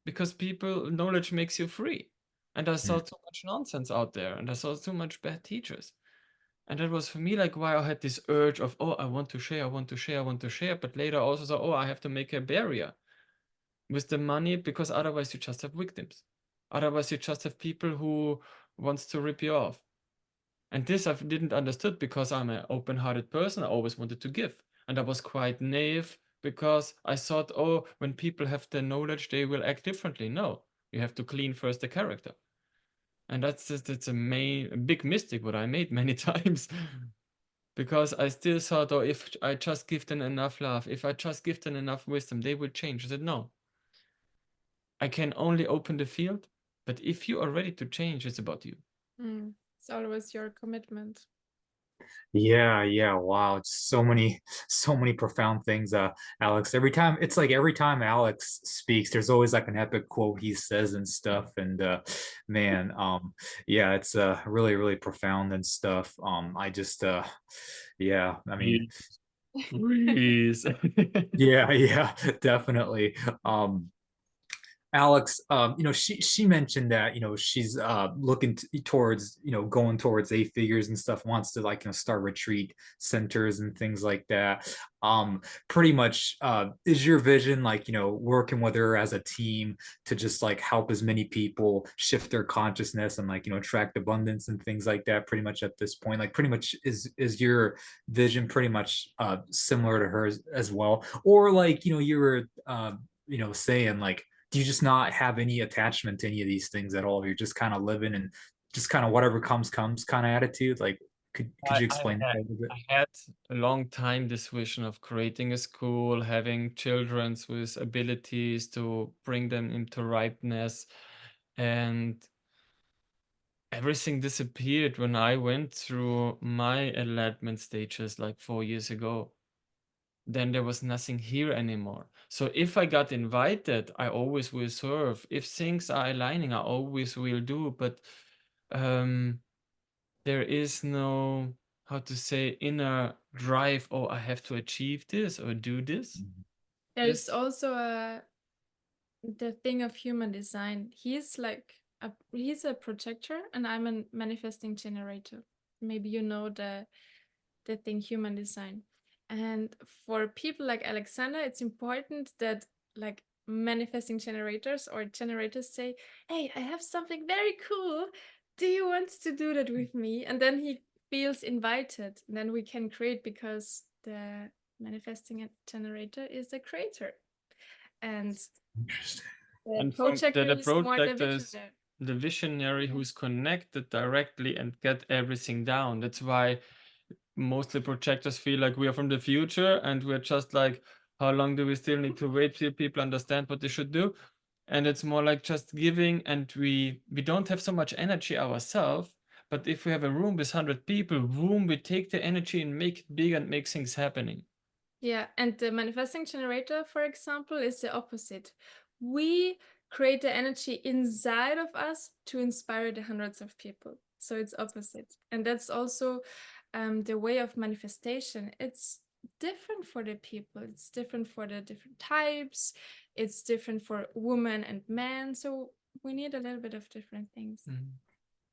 because knowledge makes you free. And I saw Mm. too much nonsense out there and I saw too much bad teachers. And that was for me like why I had this urge of, oh, I want to share, I want to share, I want to share. But later I also saw, oh, I have to make a barrier with the money because otherwise you just have victims. Otherwise you just have people who wants to rip you off. And this I didn't understood because I'm an open-hearted person. I always wanted to give. And I was quite naive because I thought, oh, when people have the knowledge, they will act differently. No, you have to clean first the character. And that's a big mistake what I made many times. Because I still thought, oh, if I just give them enough love, if I just give them enough wisdom, they will change. I said, no. I can only open the field, but if you are ready to change, it's about you. It's always your commitment. Yeah, wow. It's so many profound things, Alex. Every time Alex speaks, there's always like an epic quote he says and stuff. And man, yeah, it's really, really profound and stuff. I just yeah, I mean, Please. Yeah, definitely. Alex, she mentioned that, she's looking towards, going towards 8 figures and stuff, wants to like, start retreat centers and things like that. Pretty much, is your vision like, working with her as a team to just like help as many people shift their consciousness and like, attract abundance and things like that, pretty much at this point? Like pretty much is your vision pretty much similar to hers as well? Or like, you were saying like, do you just not have any attachment to any of these things at all? You're just kind of living and just kind of whatever comes kind of attitude. Like, could you explain that a little bit? I had a long time this vision of creating a school, having children with abilities to bring them into ripeness, and everything disappeared when I went through my enlightenment stages like 4 years ago. Then there was nothing here anymore. So if I got invited, I always will serve. If things are aligning, I always will do. But um, there is no, how to say, inner drive. Oh, I have to achieve this or do this. There's also the thing of human design. He's a projector, and I'm a manifesting generator. Maybe you know the thing human design. And for people like Alexander, it's important that like manifesting generators or generators say, hey, I have something very cool. Do you want to do that with me? And then he feels invited. And then we can create, because the manifesting generator is a creator. And Interesting. And from projector the is more the projector is visionary. the visionary who's connected directly and get everything down. That's why mostly projectors feel like we are from the future and we're just like, how long do we still need to wait till people understand what they should do? And it's more like just giving, and we don't have so much energy ourselves. But if we have a room with 100 people, boom, we take the energy and make it big and make things happening. Yeah, and the manifesting generator, for example, is the opposite. We create the energy inside of us to inspire the hundreds of people. So it's opposite. And that's also the way of manifestation. It's different for the people. It's different for the different types. It's different for women and men. So we need a little bit of different things.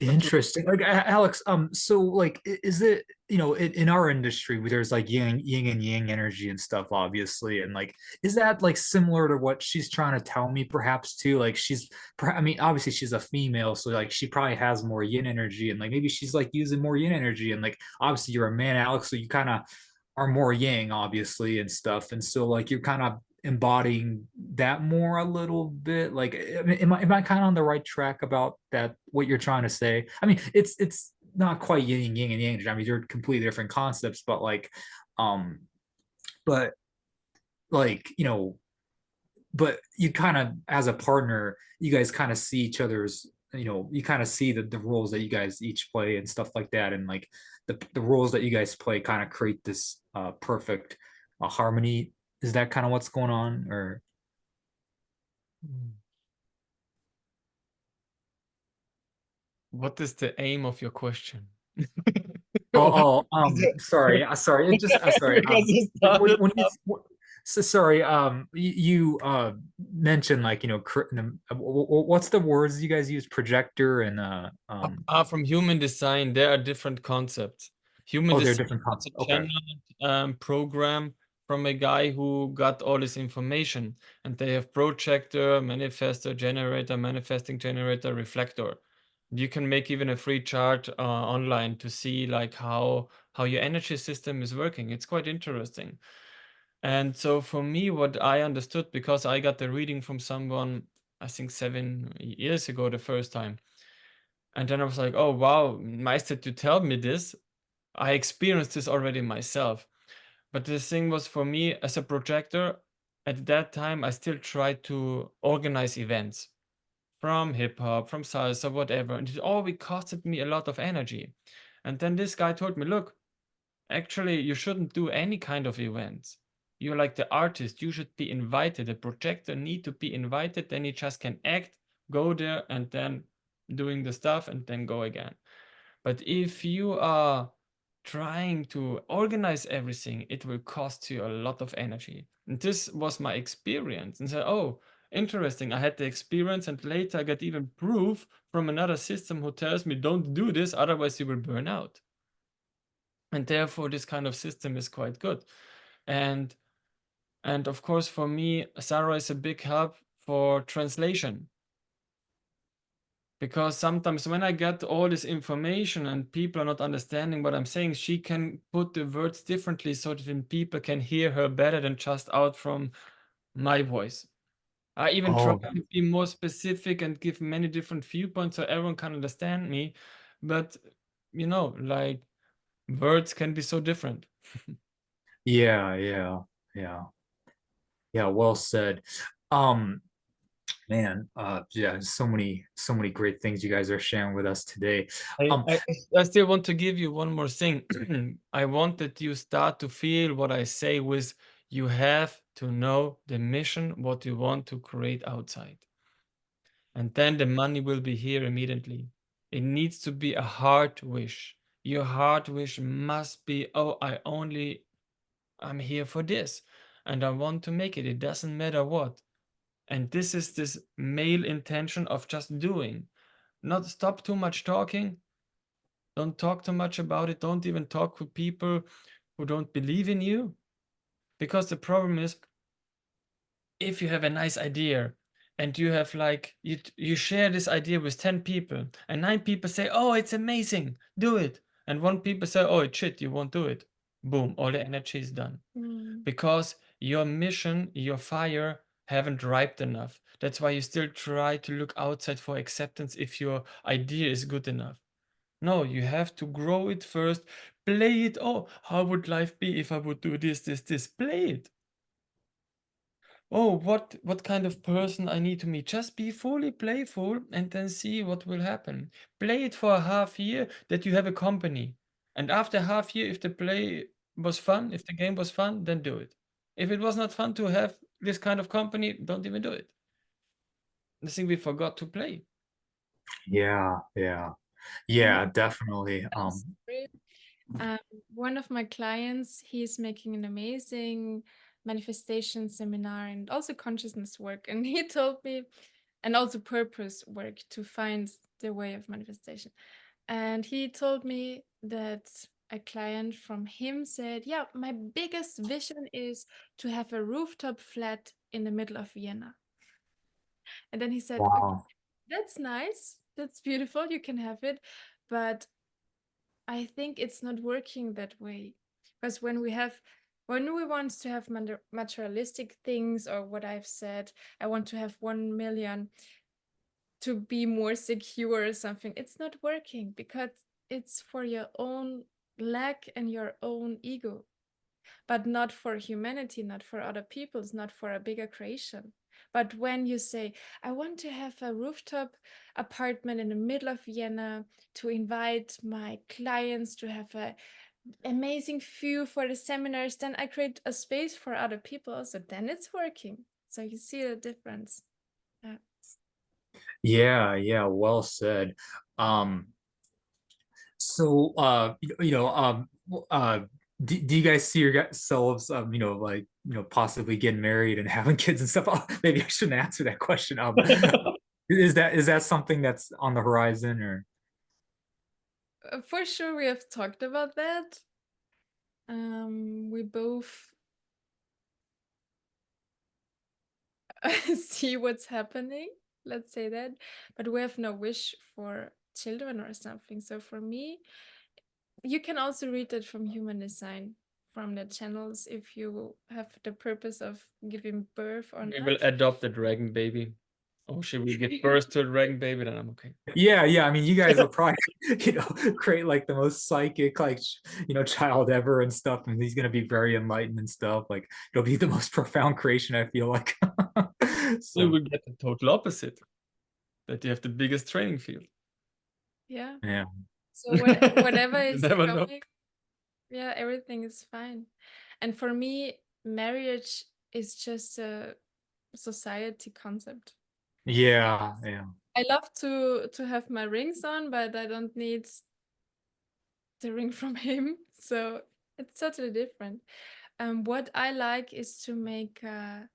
Interesting. Like Alex, so like is it, in our industry there's like yin and yang energy and stuff, obviously, and like is that like similar to what she's trying to tell me perhaps too? Like I mean, obviously she's a female, so like she probably has more yin energy, and like maybe she's like using more yin energy, and like obviously you're a man, Alex, so you kind of are more yang, obviously, and stuff, and so like you're kind of embodying that more a little bit. Like am I kind of on the right track about that, what you're trying to say? I mean, it's not quite yin and yang. I mean, they're completely different concepts, but like but like but you kind of, as a partner, you guys kind of see each other's, you kind of see the roles that you guys each play and stuff like that, and like the roles that you guys play kind of create this perfect harmony. Is that kind of what's going on? Or What is the aim of your question? sorry, sorry. It just sorry. Because you started When so sorry. You mentioned like, what's the words you guys use? Projector and from human design, there are different concepts. Human oh, they're design different is concepts. a Okay. channeled program from a guy who got all this information, and they have projector, manifestor, generator, manifesting generator, reflector. You can make even a free chart online to see like how your energy system is working. It's quite interesting. And so for me, what I understood, because I got the reading from someone, I think 7 years ago, the first time. And then I was like, oh, wow, Meister, to tell me this. I experienced this already myself. But the thing was, for me as a projector, at that time, I still tried to organize events from hip hop, from salsa, whatever. And it always costed me a lot of energy. And then this guy told me, look, actually, you shouldn't do any kind of events. You're like the artist, you should be invited. The projector need to be invited, then he just can act, go there, and then doing the stuff and then go again. But if you are trying to organize everything, it will cost you a lot of energy. And this was my experience. And so, oh, interesting. I had the experience, and later I got even proof from another system who tells me, don't do this, otherwise you will burn out. And therefore, this kind of system is quite good. And of course, for me, Sarah is a big help for translation. Because sometimes when I get all this information and people are not understanding what I'm saying, she can put the words differently so that then people can hear her better than just out from my voice. I even try Oh, to be more specific and give many different viewpoints so everyone can understand me. But, you know, like words can be so different. yeah, yeah, yeah. Yeah, well said. Um, Man, yeah, so many great things you guys are sharing with us today. I, Um, I, I still want to give you one more thing. I want that you start to feel what I say with you have to know the mission, what you want to create outside. And then the money will be here immediately. It needs to be a heart wish. Your heart wish must be, oh, I'm here for this. And I want to make it. It doesn't matter what. And this is this male intention of just doing. Not stop too much talking. Don't talk too much about it. Don't even talk with people who don't believe in you. Because the problem is, if you have a nice idea and you have like, you share this idea with 10 people and 9 people say, oh, it's amazing, do it. And 1 people say, oh, it's shit, you won't do it. Boom, all the energy is done. Because your mission, your fire haven't ripened enough. That's why you still try to look outside for acceptance if your idea is good enough. No, you have to grow it first. Play it. Oh, how would life be if I would do this, this, this? Play it. Oh, what kind of person I need to meet? Just be fully playful and then see what will happen. Play it for a half year that you have a company. And after half year, if the play was fun, if the game was fun, then do it. If it was not fun to have this kind of company, don't even do it. I think we forgot to play. yeah, yeah, And yeah, definitely. sorry, um, one of my clients, he's making an amazing manifestation seminar and also consciousness work. And he told me, and also purpose work to find the way of manifestation. And he told me that a client from him said, yeah, my biggest vision is to have a rooftop flat in the middle of Vienna. And then he said, okay, Wow. that's nice. That's beautiful. You can have it. But I think it's not working that way. Because when we want to have materialistic things, or what I've said, I want to have 1 million to be more secure or something, it's not working because it's for your own lack and your own ego, but not for humanity, not for other people's, not for a bigger creation. But when you say, I want to have a rooftop apartment in the middle of Vienna to invite my clients to have a amazing view for the seminars, then I create a space for other people. So then it's working. So you see the difference. Yeah, yeah, well said. Um, so do you guys see yourselves like possibly getting married and having kids and stuff? Oh, maybe I shouldn't answer that question. Is that something that's on the horizon or? For sure, we have talked about that. We both see what's happening, let's say that, but we have no wish for children or something. So for me, you can also read it from human design, from the channels, if you have the purpose of giving birth or We not. will adopt a dragon baby. Oh, should we give birth to a dragon baby? Then I'm okay. Yeah, yeah. I mean, you guys will probably, create like the most psychic, like, child ever and stuff. And he's gonna be very enlightened and stuff. Like, it'll be the most profound creation, I feel like. We So, will get the total opposite. That you have the biggest training field. Yeah. yeah. So whatever You is never know. coming, yeah, everything is fine. And for me, marriage is just a society concept. Yeah, yeah. I love to have my rings on, but I don't need the ring from him. So it's totally different. What I like is to make a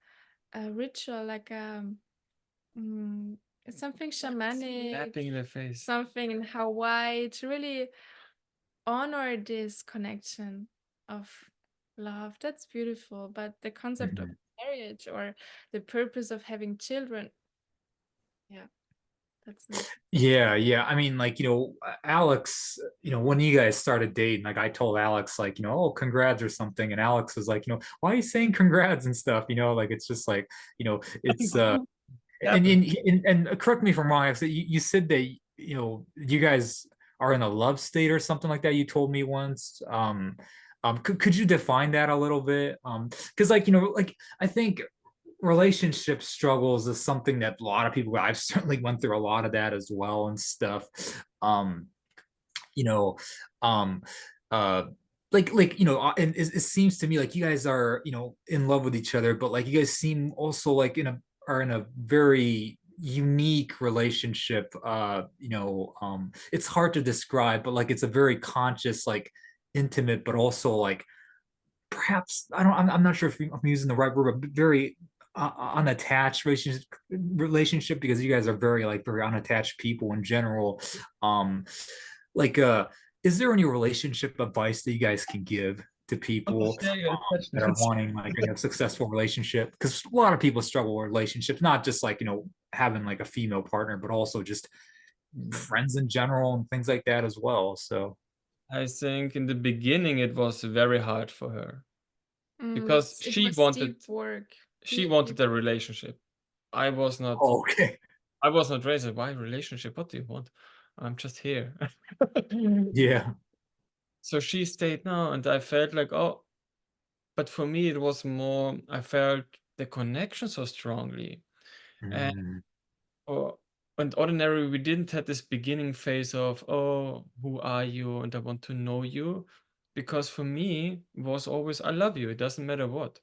ritual, like mm, something shamanic, Slapping in the face. something in Hawaii, to really honor this connection of love. That's beautiful. But the concept of Mhm. marriage or the purpose of having children, yeah, that's not. Yeah. I mean, like, Alex, when you guys started dating, like I told Alex, like, oh, congrats or something. And Alex was like, why are you saying congrats and stuff? Like it's just like, it's Happened. and correct me if I'm wrong, Alex, you said that you guys are in a love state or something like that. You told me once. Could you define that a little bit? Because like I think relationship struggles is something that a lot of people, I've certainly went through a lot of that as well and stuff. Um, you know, um, uh, and it seems to me like you guys are, in love with each other, but like you guys seem also like are in a very unique relationship. It's hard to describe, but like it's a very conscious, like intimate, but also like perhaps I'm not sure if I'm using the right word, but very unattached relationship because you guys are very unattached people in general. Um, like is there any relationship advice that you guys can give to people Yeah, your that are attachments. wanting like a successful relationship? Because a lot of people struggle with relationships, not just like having like a female partner, but also just friends in general and things like that as well. So I think in the beginning it was very hard for her because It was deep work. she wanted a relationship. I was not okay. I was not raised. Why relationship? What do you want? I'm just here. Yeah. So she stayed now, and I felt like, oh, but for me it was more. I felt the connection so strongly, and Mm, oh, and ordinary we didn't have this beginning phase of, oh, who are you, and I want to know you, because for me it was always I love you. It doesn't matter what.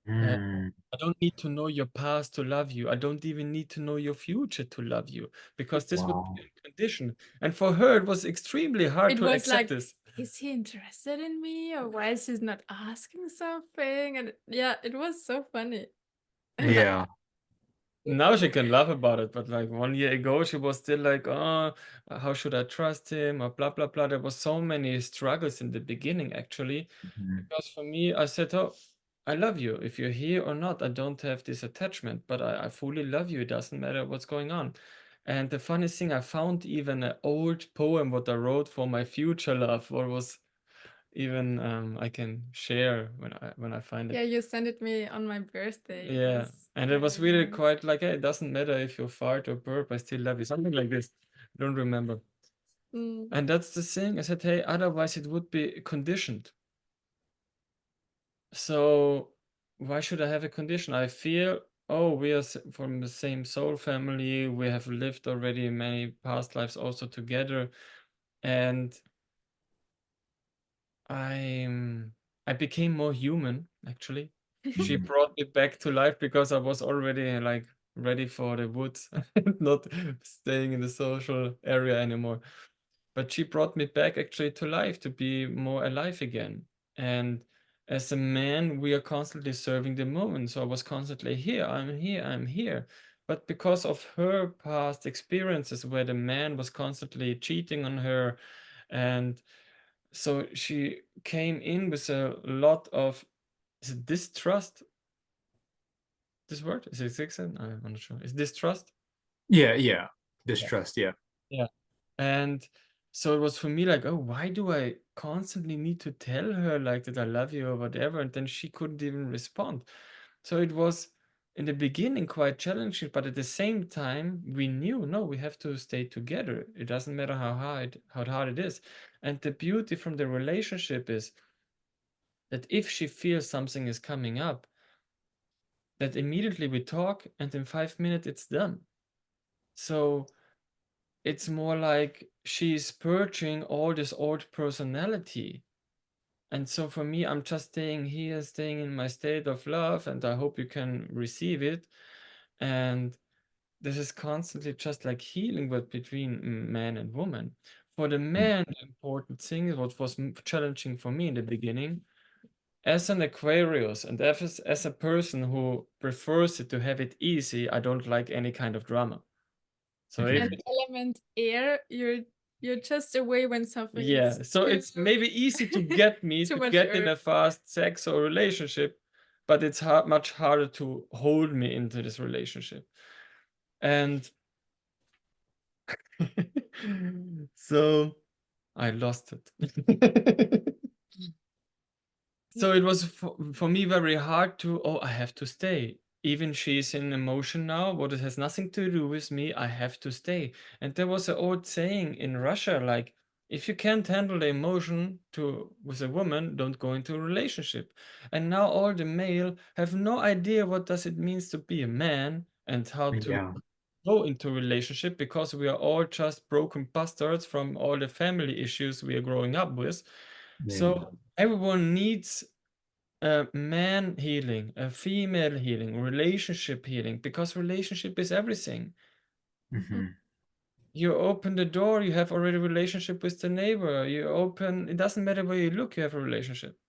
mm. I don't need to know your past to love you. I don't even need to know your future to love you because this would Wow. be a condition. And for her, it was extremely hard It to was accept like, this. is he interested in me, or why is he not asking something? And yeah, it was so funny. And Yeah. Now she can laugh about it, but like 1 year ago, she was still like, oh, how should I trust him? Or blah, blah, blah. There was so many struggles in the beginning, actually. Mhm. Because for me, I said, oh, I love you. If you're here or not, I don't have this attachment, but I fully love you. It doesn't matter what's going on. And the funny thing, I found even an old poem what I wrote for my future love, what was even I can share when I find yeah, it. you sent it me on my birthday. It Yeah, was and it was very really nice. quite like, hey, it doesn't matter if you fart or burp, I still love you. Something like this. I don't remember. Mm. And that's the thing. I said, hey, otherwise it would be conditioned. So why should I have a condition? I feel, oh, we are from the same soul family. We have lived already many past lives also together, and I'm I became more human actually. She Mhm. brought me back to life because I was already like ready for the woods and not staying in the social area anymore. But she brought me back actually to life to be more alive again. And as a man, we are constantly serving the moment. So I was constantly here, I'm here, I'm here. But because of her past experiences where the man was constantly cheating on her, and so she came in with a lot of, is it distrust? This word? Is it exist? I'm not sure. Is distrust? Yeah. Yeah. Distrust, yeah. Yeah. And so it was for me like, oh, why do I constantly need to tell her like that I love you or whatever? And then she couldn't even respond. So it was in the beginning quite challenging, but at the same time, we knew, no, we have to stay together. It doesn't matter how hard it is. And the beauty from the relationship is that if she feels something is coming up, that immediately we talk and in 5 minutes it's done. So it's more like she's purging all this old personality. And so for me, I'm just staying here, staying in my state of love, and I hope you can receive it. And this is constantly just like healing, but between man and woman. for the man, the important thing, what was challenging for me in the beginning, as an Aquarius and as a person who prefers it to have it easy, I don't like any kind of drama. So if And element air, you're just away when something yeah, is so it's maybe easy to get me too to much get in earth. a fast sex or relationship, but it's much harder to hold me into this relationship. And so I lost it. So it was for me very hard to, oh, I have to stay. Even she's in emotion now, but it has nothing to do with me. I have to stay. And there was an old saying in Russia, like, if you can't handle the emotion with a woman, don't go into a relationship. And now all the male have no idea what does it means to be a man and how to Yeah. go into a relationship, because we are all just broken bastards from all the family issues we are growing up with. Yeah. So everyone needs a man healing, a female healing, relationship healing, because relationship is everything. Mhm. You open the door, you have already a relationship with the neighbor. It doesn't matter where you look, you have a relationship.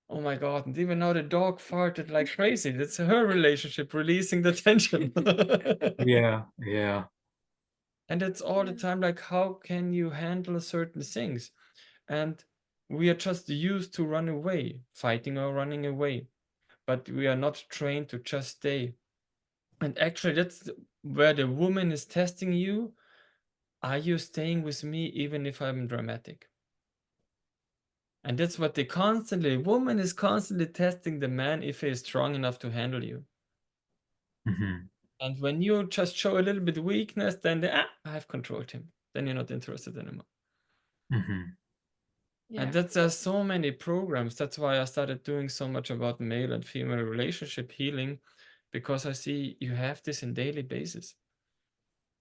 Oh my God, and even now the dog farted like crazy. That's her relationship releasing the tension. Yeah. Yeah. And it's all the Yeah. time like, how can you handle certain things? And we are just used to run away, fighting or running away, but we are not trained to just stay. And actually, that's where the woman is testing you. Are you staying with me even if I'm dramatic? And that's what woman is constantly testing the man if he is strong enough to handle you. Mhm. And when you just show a little bit weakness, then I have controlled him. Then you're not interested anymore. Mhm. And Yeah. there's so many programs. That's why I started doing so much about male and female relationship healing, because I see you have this in daily basis.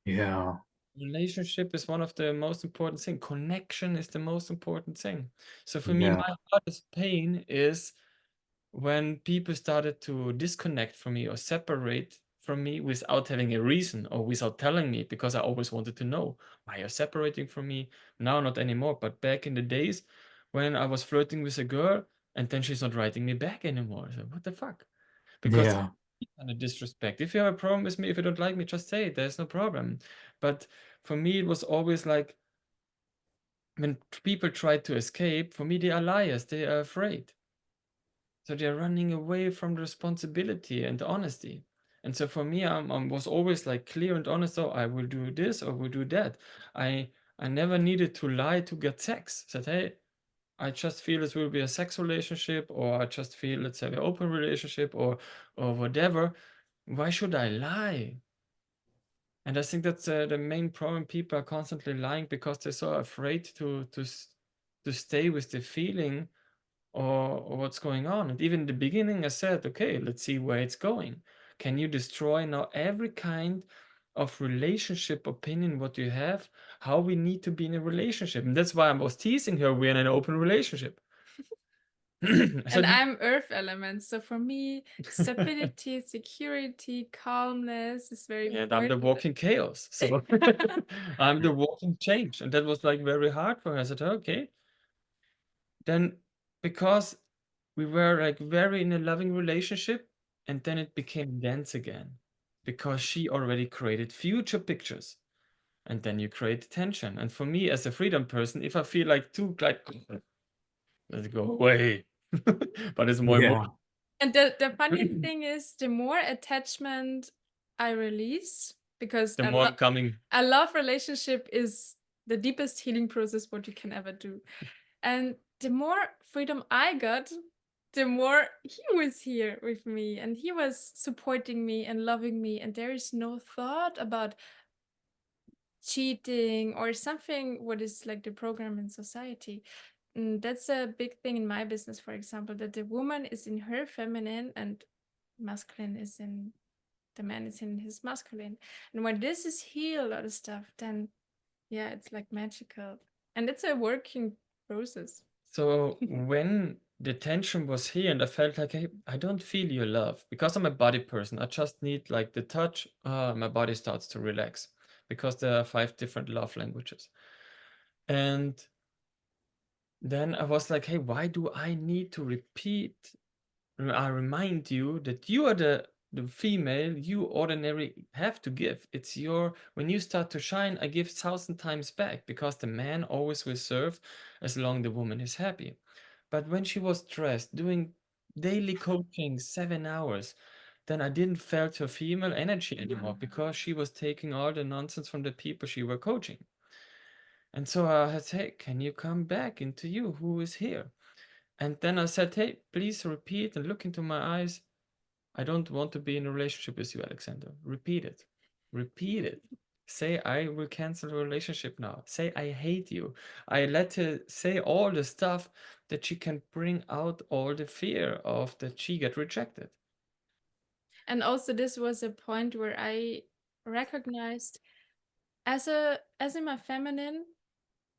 Yeah. Relationship is one of the most important thing. Connection is the most important thing. So for me, Yeah. my hardest pain is when people started to disconnect from me or separate from me without having a reason or without telling me, because I always wanted to know why you're separating from me. Now, not anymore, but back in the days when I was flirting with a girl and then she's not writing me back anymore. So what the fuck? Because Yeah. kind of disrespect. If you have a problem with me, if you don't like me, just say it. There's no problem. But for me, it was always like when people try to escape, for me, they are liars. They are afraid. So they're running away from the responsibility and honesty. And so for me, I was always like clear and honest. So I will do this or will do that. I never needed to lie to get sex. Said, hey, I just feel this will be a sex relationship, or I just feel let's have an open relationship, or whatever. Why should I lie? And I think that's the main problem. People are constantly lying because they're so afraid to stay with the feeling or what's going on. And even in the beginning, I said, okay, let's see where it's going. Can you destroy now every kind of relationship opinion what you have, how we need to be in a relationship? And that's why I was teasing her, we're in an open relationship. So And I'm earth element, so for me, stability, security, calmness is very and I'm the important. walking chaos. So I'm the walking change. And that was like very hard for her. I said, okay. Then because we were like very in a loving relationship, and then it became dense again. Because she already created future pictures. And then you create tension. And for me as a freedom person, if I feel like too like let's go away. But it's more Yeah. And the funny thing is, the more attachment I release, because the more I'm coming. a love relationship is the deepest healing process what you can ever do. And the more freedom I got, the more he was here with me and he was supporting me and loving me. And there is no thought about cheating or something what is like the program in society. That's a big thing in my business, for example, that the woman is in her feminine and masculine is in the man is in his masculine. And when this is healed, all the stuff, then yeah, it's like magical. And it's a working process. So when the tension was here and I felt like, hey, I don't feel your love because I'm a body person. I just need like the touch. My body starts to relax. because there are 5 different love languages. And then I was like, hey, why do I need to remind you that you are the female you ordinarily have to give. It's your, when you start to shine, I give 1,000 times back, because the man always will serve as long the woman is happy. But when she was stressed, doing daily coaching 7 hours, then I didn't felt her female energy anymore, because she was taking all the nonsense from the people she were coaching. And so I said, hey, can you come back into you? Who is here? And then I said, hey, please repeat and look into my eyes. I don't want to be in a relationship with you, Alexander. Repeat it. Repeat it. Say, I will cancel the relationship now. Say, I hate you. I let her say all the stuff that she can bring out all the fear of that she get rejected. And also this was a point where I recognized as in my feminine,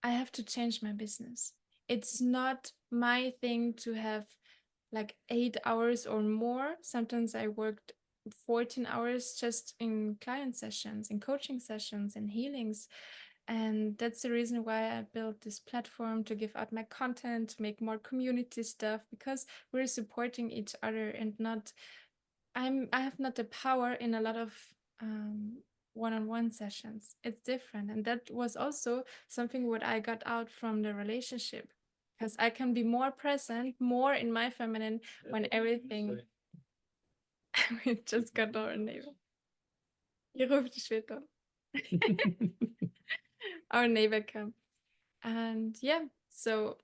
I have to change my business. It's not my thing to have like 8 hours or more. Sometimes I worked 14 hours just in client sessions, in coaching sessions, in healings. And that's the reason why I built this platform, to give out my content, to make more community stuff, because we're supporting each other and not, I have not the power in a lot of one-on-one sessions. It's different. And that was also something what I got out from the relationship, because I can be more present, more in my feminine when everything. We just got our neighbor. Hier ruft die später. Our neighbor came. And yeah, so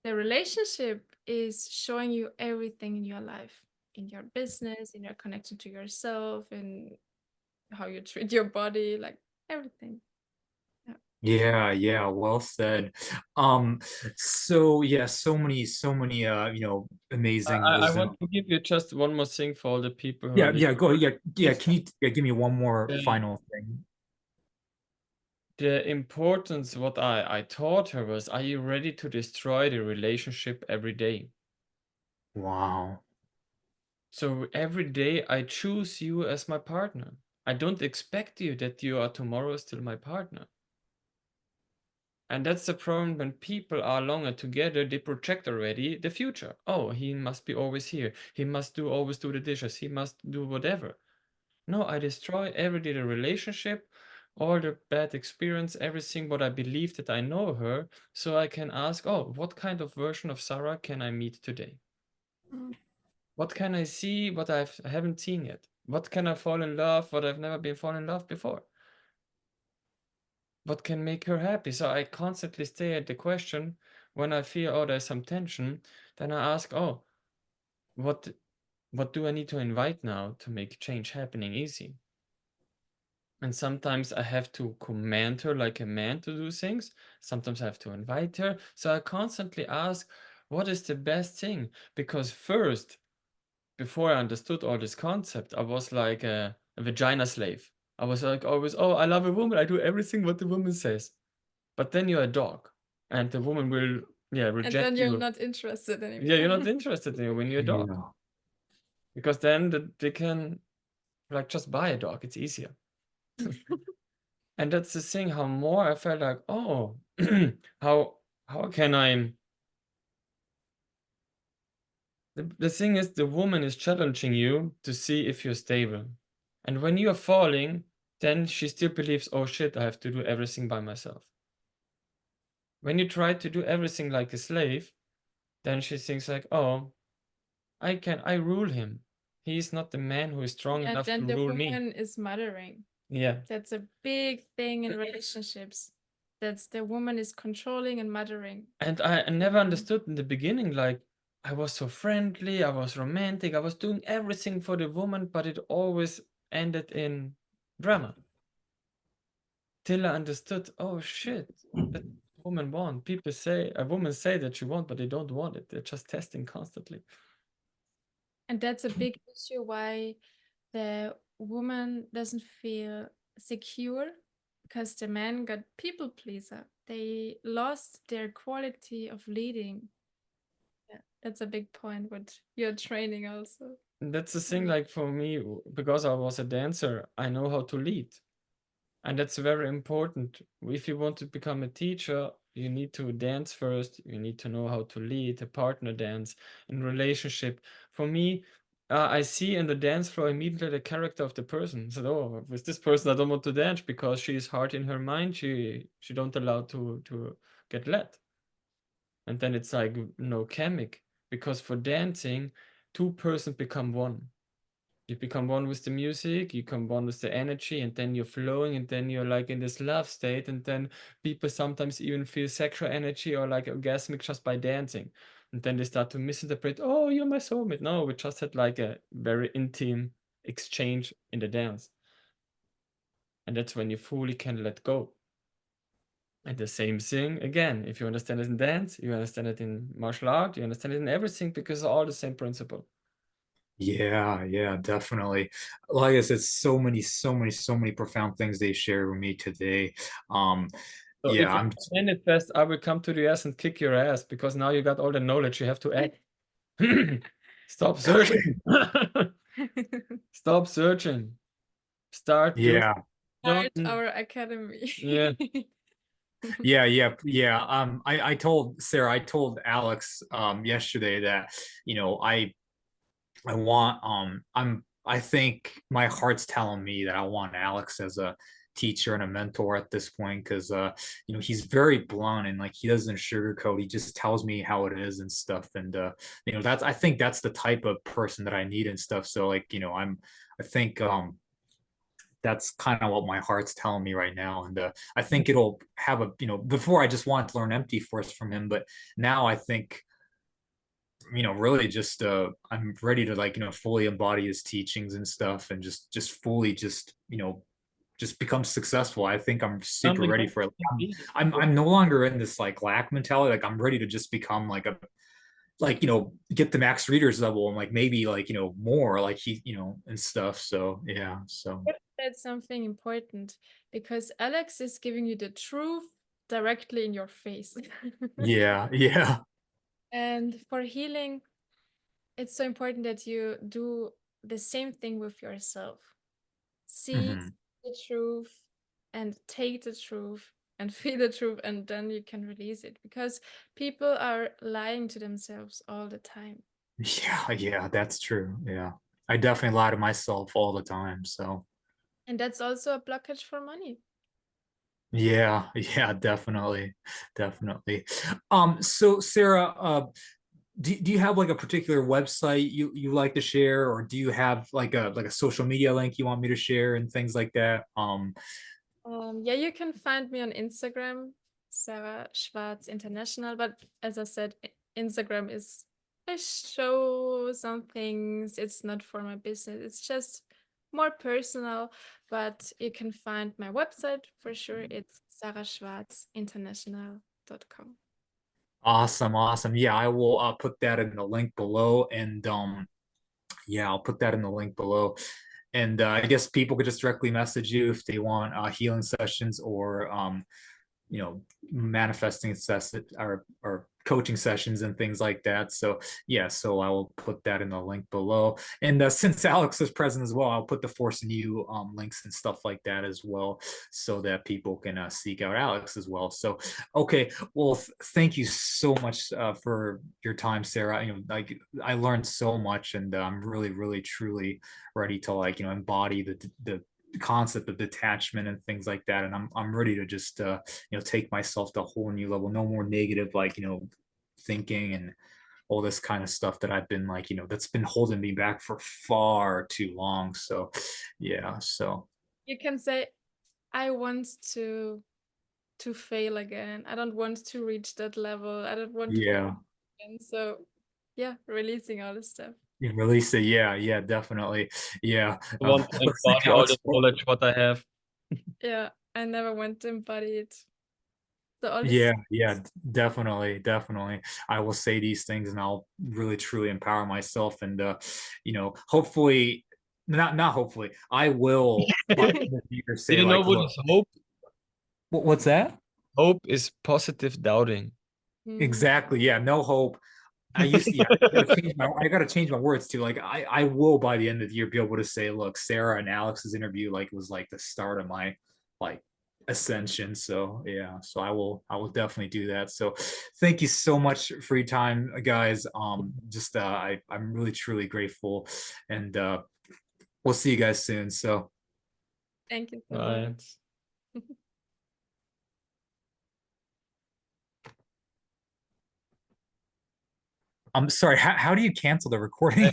the relationship is showing you everything in your life, in your business, in your connection to yourself, in how you treat your body, like everything. Yeah, well said. So yeah, so many amazing I wisdom. want to give you just one more thing for all the people who are Yeah, go yeah. Yes. Can you give me one more Yeah. final thing? The importance, what I taught her was, are you ready to destroy the relationship every day? Wow. So every day I choose you as my partner. I don't expect you that you are tomorrow still my partner. And that's the problem when people are longer together, they project already the future. Oh, he must be always here. He must always do the dishes. He must do whatever. No, I destroy every day the relationship, all the bad experience, everything what I believe that I know her, so I can ask, oh, what kind of version of Sarah can I meet today? What can I see what I haven't seen yet? What can I fall in love what I've never been fallen in love before? What can make her happy? So I constantly stay at the question when I feel, oh, there's some tension, then I ask, oh, what do I need to invite now to make change happening easy? And sometimes I have to command her like a man to do things. Sometimes I have to invite her. So I constantly ask, what is the best thing? Because first, before I understood all this concept, I was like a vagina slave. I was like always, oh, I love a woman. I do everything what the woman says. But then you're a dog, and the woman will, And reject then you're you. not interested anymore. Yeah, you're not interested in it when you're a dog. Yeah. Because then they can like just buy a dog. It's easier. And that's the thing, how more I felt like, oh, how can I? The thing is, the woman is challenging you to see if you're stable. And when you're falling, then she still believes, oh shit, I have to do everything by myself. When you try to do everything like a slave, then she thinks like, oh, I rule him. He's not the man who is strong And enough to then the rule me. woman is mothering. Yeah. That's a big thing in relationships. That's the woman is controlling and mothering. And I never understood in the beginning, like, I was so friendly, I was romantic, I was doing everything for the woman, but it always ended in drama. Till I understood, oh shit, that woman want. People say, a woman say that she want, but they don't want it. They're just testing constantly. And that's a big issue why the woman doesn't feel secure, because the man got people pleaser. They lost their quality of leading. Yeah, that's a big point what you're training also. And that's the thing, like for me, because I was a dancer, I know how to lead. And that's very important. If you want to become a teacher, you need to dance first. You need to know how to lead a partner dance in relationship. For me, I see in the dance floor immediately the character of the person. So, oh, with this person, I don't want to dance because she is hard in her mind. She don't allow to get led. And then it's like no chemic, because for dancing, two persons become one. You become one with the music, you become one with the energy, and then you're flowing, and then you're like in this love state, and then people sometimes even feel sexual energy or like orgasmic just by dancing. And then they start to misinterpret, oh, you're my soulmate. No, we just had like a very intimate exchange in the dance. And that's when you fully can let go. And the same thing again, if you understand it in dance, you understand it in martial art, you understand it in everything, because it's all the same principle. Yeah, yeah, definitely. Like I said, so many profound things they shared with me today. So Yeah, if you I'm manifest, I will come to the US and kick your ass, because now you got all the knowledge you have to act. Stop searching. Stop searching. Start doing. yeah, Don't. Start our academy. Yeah. yeah. I told Sarah, I told Alex yesterday that, you know, I want I think my heart's telling me that I want Alex as a teacher and a mentor at this point, because you know, he's very blunt and like he doesn't sugarcoat. He just tells me how it is and stuff. And you know, that's, I think that's the type of person that I need and stuff. So like, you know, I think that's kind of what my heart's telling me right now. And I think it'll have a, you know, before I just wanted to learn empty force from him, but now I think, you know, really just I'm ready to, like, you know, fully embody his teachings and stuff, and just fully just, you know, just become successful. I think I'm super Something ready that for it. can be. I'm no longer in this like lack mentality. Like, I'm ready to just become like a, like, you know, get the max readers level, and like maybe like, you know, more like he, you know, and stuff. So yeah, so That's something important, because Alex is giving you the truth directly in your face. yeah, yeah. And for healing, it's so important that you do the same thing with yourself. See Mhm. the truth and take the truth and feel the truth, and then you can release it, because people are lying to themselves all the time. Yeah, yeah, that's true. Yeah, I definitely lie to myself all the time. So And that's also a blockage for money. yeah, yeah, definitely, definitely. So Sarah, do you have like a particular website you like to share, or do you have like a social media link you want me to share and things like that? Yeah, you can find me on Instagram, Sarah Schwarz International. But as I said, Instagram is, I show some things. It's not for my business. It's just more personal. But you can find my website for sure. It's sarahschwarzinternational.com. Awesome, awesome. Yeah, I will put that in the link below, and yeah, I'll put that in the link below. And I guess people could just directly message you if they want healing sessions, or you know, manifesting sessions, or coaching sessions and things like that. So yeah, so I will put that in the link below. And since Alex is present as well, I'll put the Force in You links and stuff like that as well, so that people can seek out Alex as well. So okay, well, thank you so much for your time, Sarah. You know, like, I learned so much, and I'm really truly ready to, like, you know, embody the concept of detachment and things like that. And I'm ready to just you know, take myself to a whole new level. No more negative, like, you know, thinking and all this kind of stuff that I've been, like, you know, that's been holding me back for far too long. So yeah, so You can say, I want to fail again. I don't want to reach that level. I don't want to fail yeah, again. So yeah, releasing all this stuff. you release it. Yeah, yeah, definitely. Yeah. I want to Looks like embody all Alex. the knowledge what I have. Yeah, I never went to embody it. So all Yeah, this. yeah, definitely, definitely. I will say these things, and I'll really truly empower myself, and you know, hopefully, not hopefully, I will by the end of the year Do say, you know like, what look, is hope? what's that? Hope is positive doubting. Mhm. Exactly. Yeah, no hope. Yeah, I gotta change my words too. Like, I will by the end of the year be able to say, look, Sarah and Alex's interview, like, was like the start of my like ascension. So yeah, so I will definitely do that. So thank you so much for your time, guys. Just I'm really truly grateful, and we'll see you guys soon. So Thank you so Right. much. I'm sorry, how do you cancel the recording?